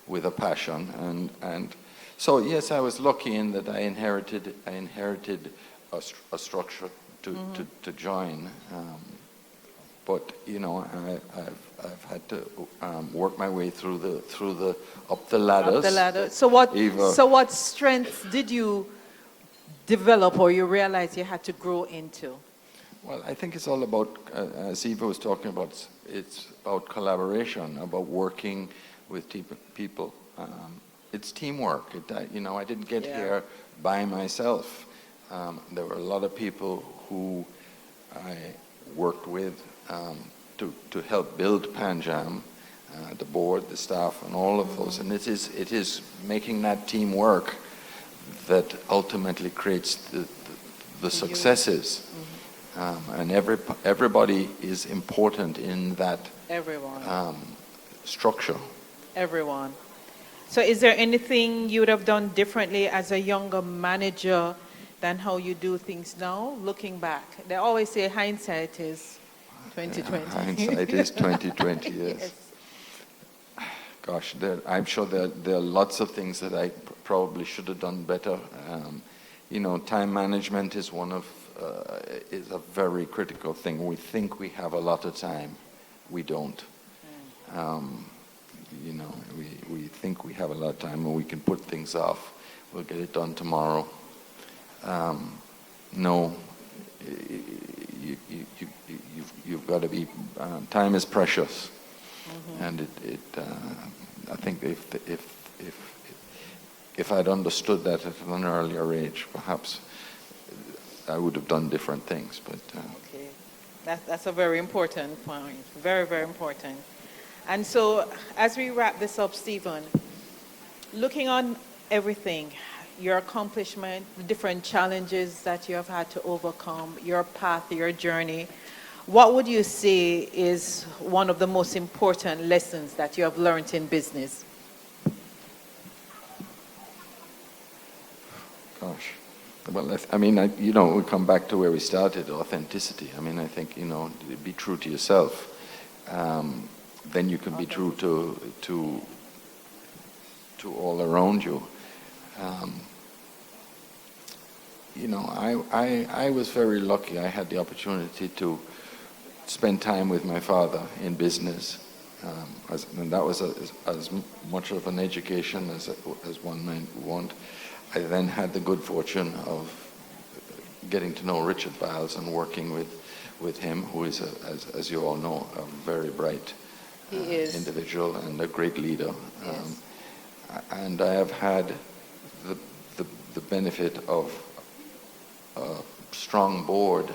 with a passion, and so yes, I was lucky in that I inherited a structure to join, but you know, I've had to work my way through the up the ladders. Up the ladder. So what strengths did you develop, or you realize you had to grow into? Well, I think it's all about, as Eva was talking about, it's about collaboration, about working with people. It's teamwork. You know, I didn't get here by myself. There were a lot of people who I worked with to help build PanJam, the board, the staff, and all of those. And it is making that team work that ultimately creates the successes. And everybody is important in that structure. Everyone. So is there anything you would have done differently as a younger manager than how you do things now, looking back? They always say hindsight is 2020. Hindsight is 2020, yes. Gosh, I'm sure there are lots of things that I probably should have done better. You know, time management is is a very critical thing. We think we have a lot of time. We don't. You know, we think we have a lot of time and we can put things off. We'll get it done tomorrow. No, you've got to be. Time is precious, and I think if I'd understood that at an earlier age, perhaps I would have done different things. But okay, that's a very important point. Very, very important. And so, as we wrap this up, Stephen, looking on everything, your accomplishment, the different challenges that you have had to overcome, your path, your journey, what would you say is one of the most important lessons that you have learned in business? Well, I mean, we come back to where we started, authenticity. I mean, I think, be true to yourself. Then you can be true to all around you. I was very lucky. I had the opportunity to spend time with my father in business. And that was as much of an education as one might want. I then had the good fortune of getting to know Richard Biles and working with him, who is, as you all know, a very bright individual and a great leader. Yes. And I have had the benefit of a strong board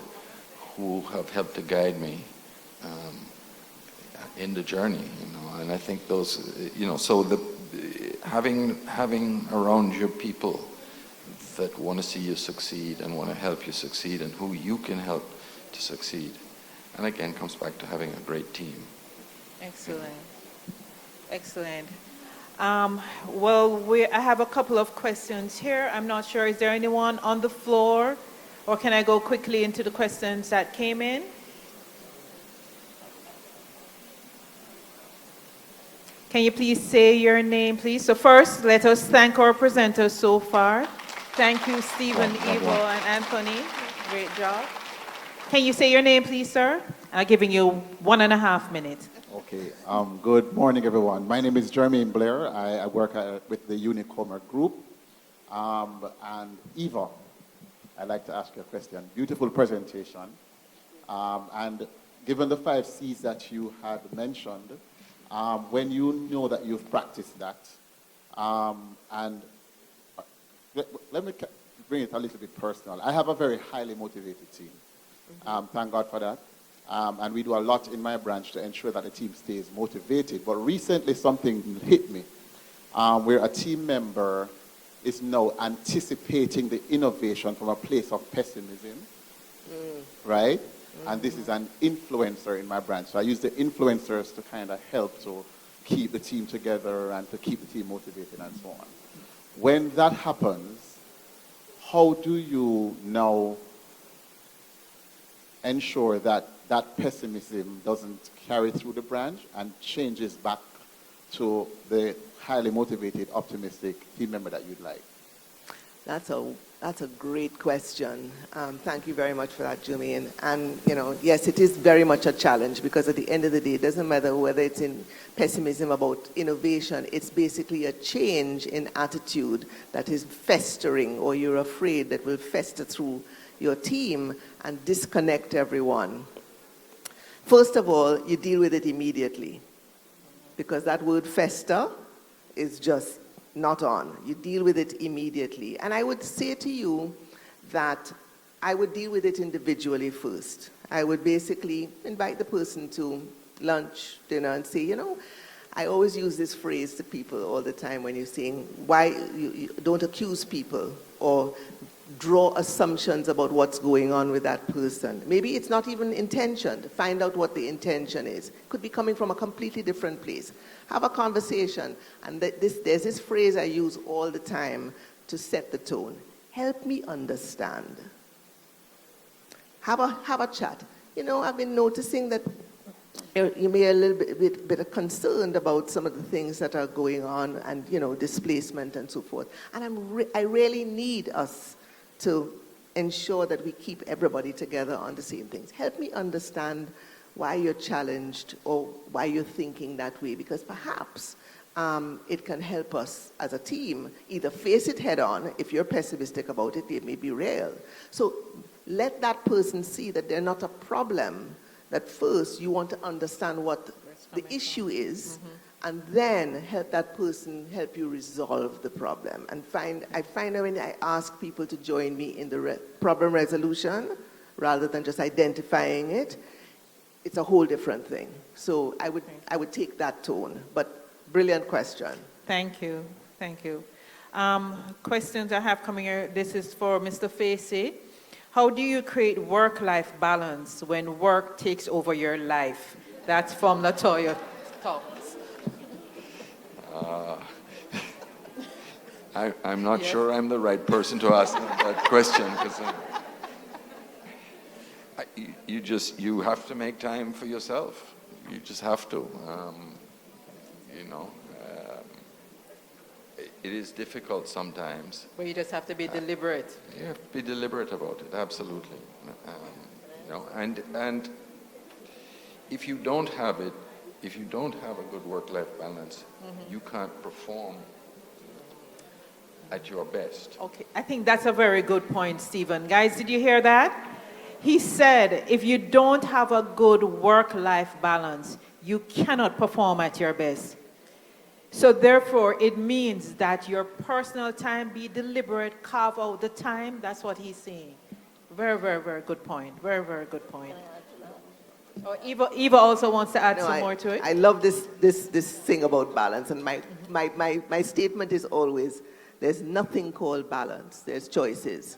who have helped to guide me in the journey, and I think those, so having around your people that want to see you succeed and want to help you succeed and who you can help to succeed, and again comes back to having a great team. Excellent. Excellent. Well, I have a couple of questions here. I'm not sure, is there anyone on the floor, or can I go quickly into the questions that came in? Can you please say your name, please? So first, let us thank our presenters so far. Thank you, Stephen, Evo, and Anthony. Great job. Can you say your name, please, sir? I'm giving you 1.5 minutes. Okay. Good morning, everyone. My name is Jermaine Blair. I work with the Unicomer Group. And Eva, I'd like to ask you a question. Beautiful presentation. And given the 5 C's that you had mentioned, when you know that you've practiced that, and let me bring it a little bit personal. I have a very highly motivated team. Thank God for that. And we do a lot in my branch to ensure that the team stays motivated. But recently something hit me where a team member is now anticipating the innovation from a place of pessimism, right? And this is an influencer in my branch. So I use the influencers to kind of help to keep the team together and to keep the team motivated and so on. When that happens, how do you now ensure that that pessimism doesn't carry through the branch and changes back to the highly motivated, optimistic team member that you'd like? That's a great question. Thank you very much for that, Jermaine. And, yes, it is very much a challenge because at the end of the day, it doesn't matter whether it's in pessimism about innovation, it's basically a change in attitude that is festering or you're afraid that will fester through your team and disconnect everyone. First of all, you deal with it immediately because that word fester is just not on. You deal with it immediately. And I would say to you that I would deal with it individually first. I would basically invite the person to lunch, dinner, and say, I always use this phrase to people all the time when you're saying, why you don't accuse people or draw assumptions about what's going on with that person. Maybe it's not even intentioned. Find out what the intention is. Could be coming from a completely different place. Have a conversation. And there's this phrase I use all the time to set the tone. Help me understand. Have a chat. I've been noticing that you may be a little bit concerned about some of the things that are going on and, displacement and so forth. And I really need us to ensure that we keep everybody together on the same things. Help me understand why you're challenged or why you're thinking that way, because perhaps it can help us as a team either face it head on. If you're pessimistic about it, it may be real. So let that person see that they're not a problem, that first you want to understand what the issue is, and then help that person help you resolve the problem. And I find that when I ask people to join me in the problem resolution, rather than just identifying it, it's a whole different thing. So I would take that tone, but brilliant question. Thank you. Thank you. Questions I have coming here. This is for Mr. Facey. How do you create work-life balance when work takes over your life? That's from Latoya Thomas. I'm not sure I'm the right person to ask that question, because you have to make time for yourself. You just have to. You know, it is difficult sometimes. But you just have to be deliberate. You have to be deliberate about it, absolutely. You know, and if you don't have it, if you don't have a good work-life balance, you can't perform at your best. Okay, I think that's a very good point, Stephen. Guys, did you hear that? He said, if you don't have a good work-life balance, you cannot perform at your best. So therefore, it means that your personal time, be deliberate, carve out the time. That's what he's saying. Very, very, very good point. Very, very good point. Oh, Eva also wants to add some more to it. I love this thing about balance. And my statement is always, there's nothing called balance. There's choices.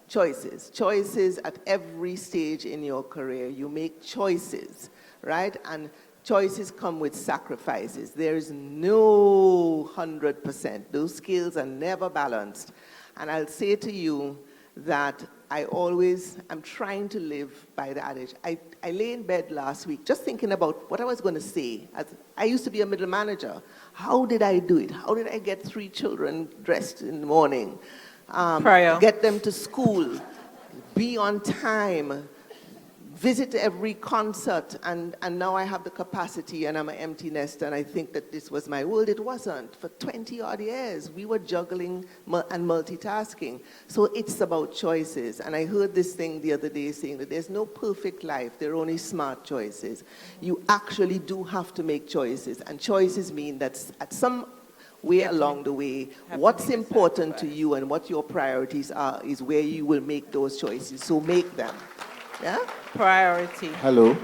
Choices. Choices at every stage in your career. You make choices, right? And choices come with sacrifices. There is no 100%. Those scales are never balanced. And I'll say to you that I'm trying to live by the adage. I lay in bed last week just thinking about what I was going to say. I used to be a middle manager. How did I do it? How did I get 3 children dressed in the morning? Get them to school, be on time, visit every concert, and now I have the capacity and I'm an empty nester and I think that this was my world. It wasn't. For 20 odd years, we were juggling and multitasking. So it's about choices. And I heard this thing the other day saying that there's no perfect life, there are only smart choices. You actually do have to make choices, and choices mean that at some way along the way, what's important to you and what your priorities are is where you will make those choices. So make them. Yeah? Priority. Hello.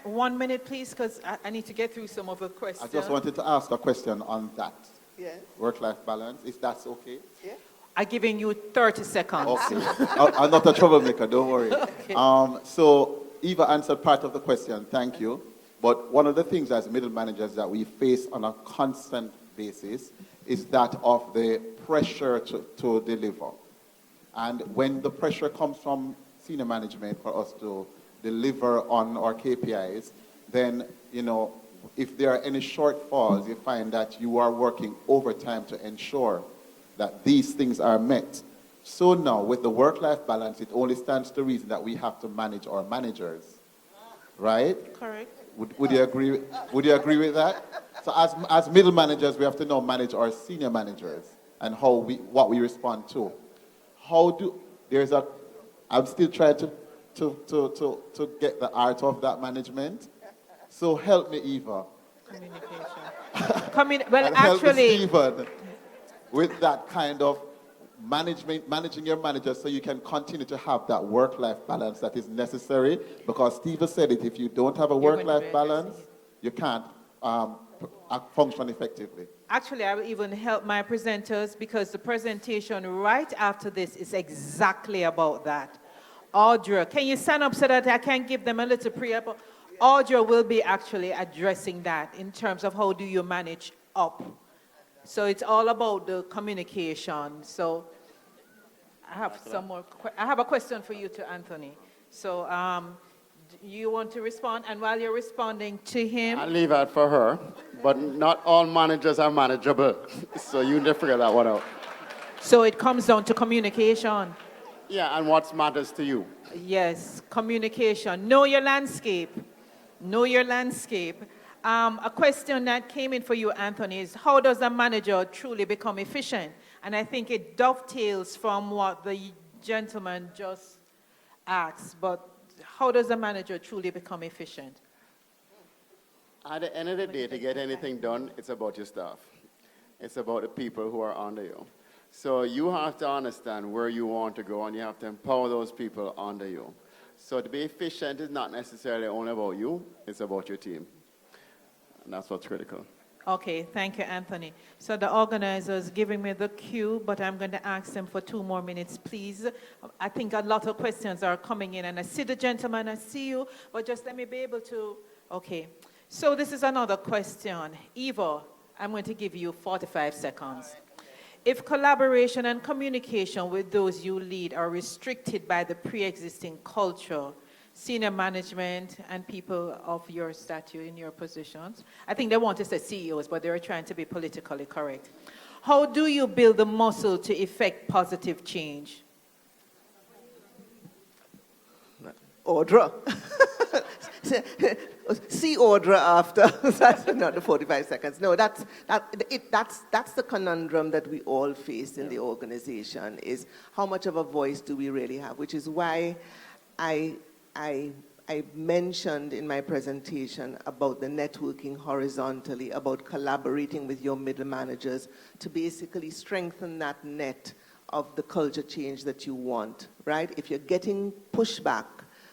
1 minute, please, because I need to get through some of the questions. I just wanted to ask a question on that. Yeah. Work-life balance, if that's okay? Yeah. I'm giving you 30 seconds. Okay. I'm not a troublemaker, don't worry. Okay. So Eva answered part of the question, thank you. But one of the things as middle managers that we face on a constant basis is that of the pressure to deliver. And when the pressure comes from senior management for us to deliver on our KPIs, then, you know, if there are any shortfalls, you find that you are working overtime to ensure that these things are met. So now, with the work-life balance, it only stands to reason that we have to manage our managers, right? Correct. Would you agree? Would you agree with that? So as middle managers, we have to now manage our senior managers and what we respond to. I'm still trying to get the art of that management. So help me, Eva. Communication. Well, and help me, actually, Stephen, with that kind of managing your manager so you can continue to have that work-life balance that is necessary. Because Stephen said it, if you don't have a work-life balance, you can't function effectively. Actually, I will even help my presenters because the presentation right after this is exactly about that. Audra, can you stand up so that I can give them a little pre-up? Audra will be actually addressing that in terms of how do you manage up. So it's all about the communication. So I have I have a question for you to Antony. So you want to respond? And while you're responding to him... I'll leave that for her, but not all managers are manageable. So you need to figure that one out. So it comes down to communication. Yeah, and what matters to you? Yes, communication. Know your landscape. Know your landscape. A question that came in for you, Antony, is how does a manager truly become efficient? And I think it dovetails from what the gentleman just asked, but how does a manager truly become efficient? At the end of the day, to get anything done, it's about your staff. It's about the people who are under you. So you have to understand where you want to go, and you have to empower those people under you. So to be efficient is not necessarily only about you, it's about your team. And that's what's critical. Okay, thank you, Antony. So the organizer is giving me the cue, but I'm going to ask them for 2 more minutes, please. I think a lot of questions are coming in, and I see the gentleman, I see you, but just let me be able to... Okay, so this is another question. Eva, I'm going to give you 45 seconds. If collaboration and communication with those you lead are restricted by the pre-existing culture, senior management and people of your stature in your positions, I think they want to say CEOs, but they're trying to be politically correct. How do you build the muscle to effect positive change? Audra. See Audra after. That's not the 45 seconds. No, that's the conundrum that we all face in the organization, is how much of a voice do we really have, which is why I mentioned in my presentation about the networking horizontally, about collaborating with your middle managers to basically strengthen that net of the culture change that you want, right? If you're getting pushback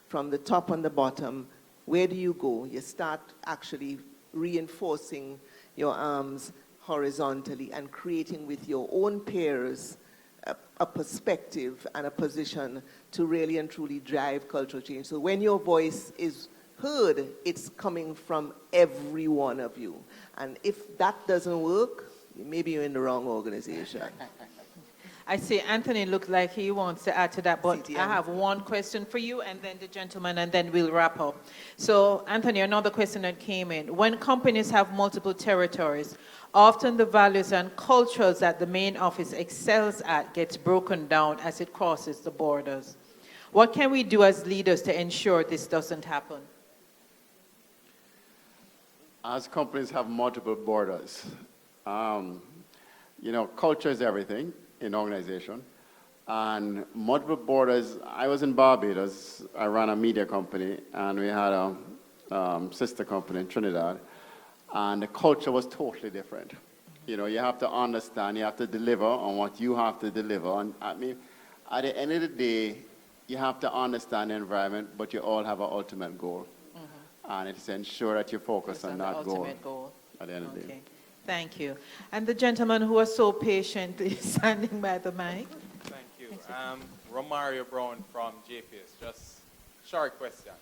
from the top and the bottom, where do you go? You start actually reinforcing your arms horizontally and creating with your own peers a perspective and a position to really and truly drive cultural change. So when your voice is heard, it's coming from every one of you. And if that doesn't work, maybe you're in the wrong organization. I see Anthony looked like he wants to add to that, but CTM. I have one question for you and then the gentleman, and then we'll wrap up. So Anthony, another question that came in. When companies have multiple territories, often the values and cultures that the main office excels at gets broken down as it crosses the borders. What can we do as leaders to ensure this doesn't happen? As companies have multiple borders, culture is everything in organization. And multiple borders, I was in Barbados, I ran a media company, and we had a sister company in Trinidad, and the culture was totally different. You have to understand, you have to deliver on what you have to deliver. And at the end of the day, you have to understand the environment, but you all have an ultimate goal. Mm-hmm. And it's to ensure that you focus on that goal at the end of the day. Thank you. And the gentleman who was so patiently standing by the mic. Thank you. Romario Brown from JPS. Just short question.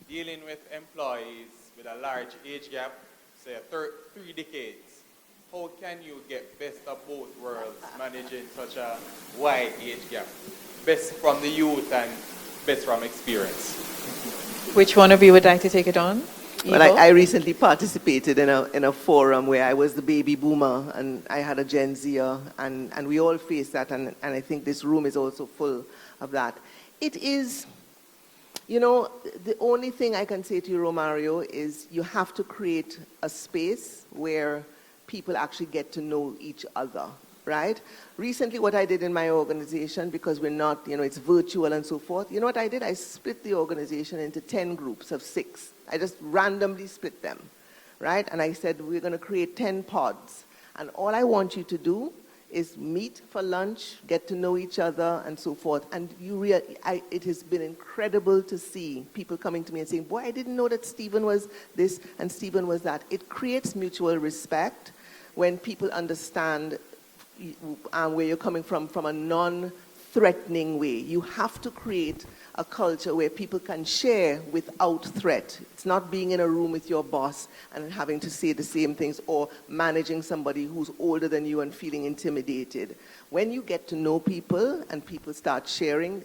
Dealing with employees with a large age gap, say 3 decades, how can you get best of both worlds managing such a wide age gap? Best from the youth and best from experience. Which one of you would like to take it on? Well, I recently participated in a forum where I was the baby boomer and I had a Gen Zer, and we all face that, and I think this room is also full of that. It is, the only thing I can say to you, Romario, is you have to create a space where people actually get to know each other, right? Recently, what I did in my organization, because we're not, it's virtual and so forth, you know what I did? I split the organization into 10 groups of 6. I just randomly split them, right? And I said, we're going to create 10 pods. And all I want you to do is meet for lunch, get to know each other, and so forth. And it has been incredible to see people coming to me and saying, boy, I didn't know that Stephen was this and Stephen was that. It creates mutual respect when people understand where you're coming from a non-threatening way. You have to create a culture where people can share without threat. It's not being in a room with your boss and having to say the same things, or managing somebody who's older than you and feeling intimidated. When you get to know people and people start sharing,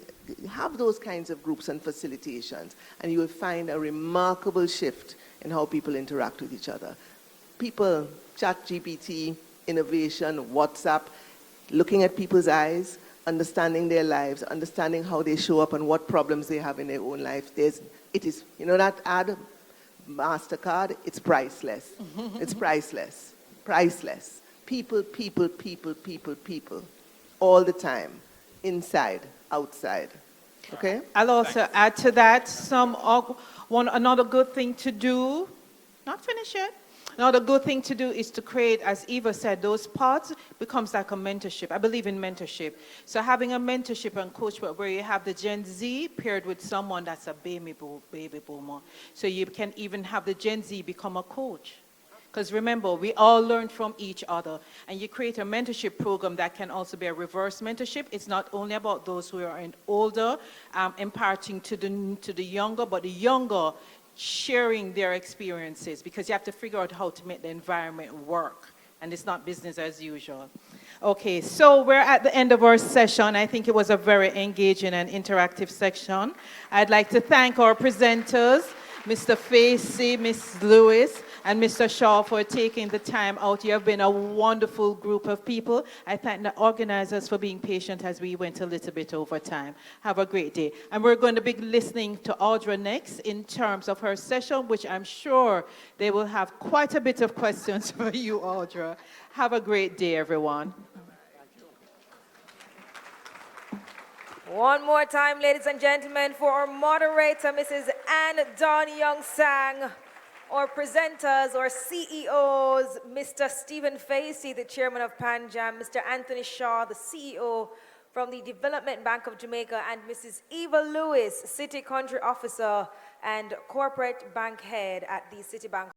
have those kinds of groups and facilitations, and you will find a remarkable shift in how people interact with each other. People, ChatGPT, innovation, WhatsApp, looking at people's eyes, understanding their lives, understanding how they show up and what problems they have in their own life. That ad, MasterCard, it's priceless. It's priceless. Priceless. People, all the time, inside, outside. Okay? I'll also add to that another good thing to do, not finish yet. Another good thing to do is to create, as Eva said, those pods becomes like a mentorship. I believe in mentorship. So having a mentorship and coach where you have the Gen Z paired with someone that's a baby boomer. So you can even have the Gen Z become a coach. Because remember, we all learn from each other. And you create a mentorship program that can also be a reverse mentorship. It's not only about those who are older, imparting to the younger, but the younger sharing their experiences, because you have to figure out how to make the environment work, and it's not business as usual. Okay, so we're at the end of our session. I think it was a very engaging and interactive section. I'd like to thank our presenters, Mr. Facey, Ms. Lewis, and Mr. Shaw, for taking the time out. You have been a wonderful group of people. I thank the organizers for being patient as we went a little bit over time. Have a great day. And we're going to be listening to Audra next in terms of her session, which I'm sure they will have quite a bit of questions for you, Audra. Have a great day, everyone. One more time, ladies and gentlemen, for our moderator, Mrs. Antony Young-Sang, our presenters, our CEOs, Mr. Stephen Facey, the chairman of PanJam, Mr. Antony Shaw, the CEO from the Development Bank of Jamaica, and Mrs. Eva Lewis, City Country Officer and Corporate Bank Head at the Citibank.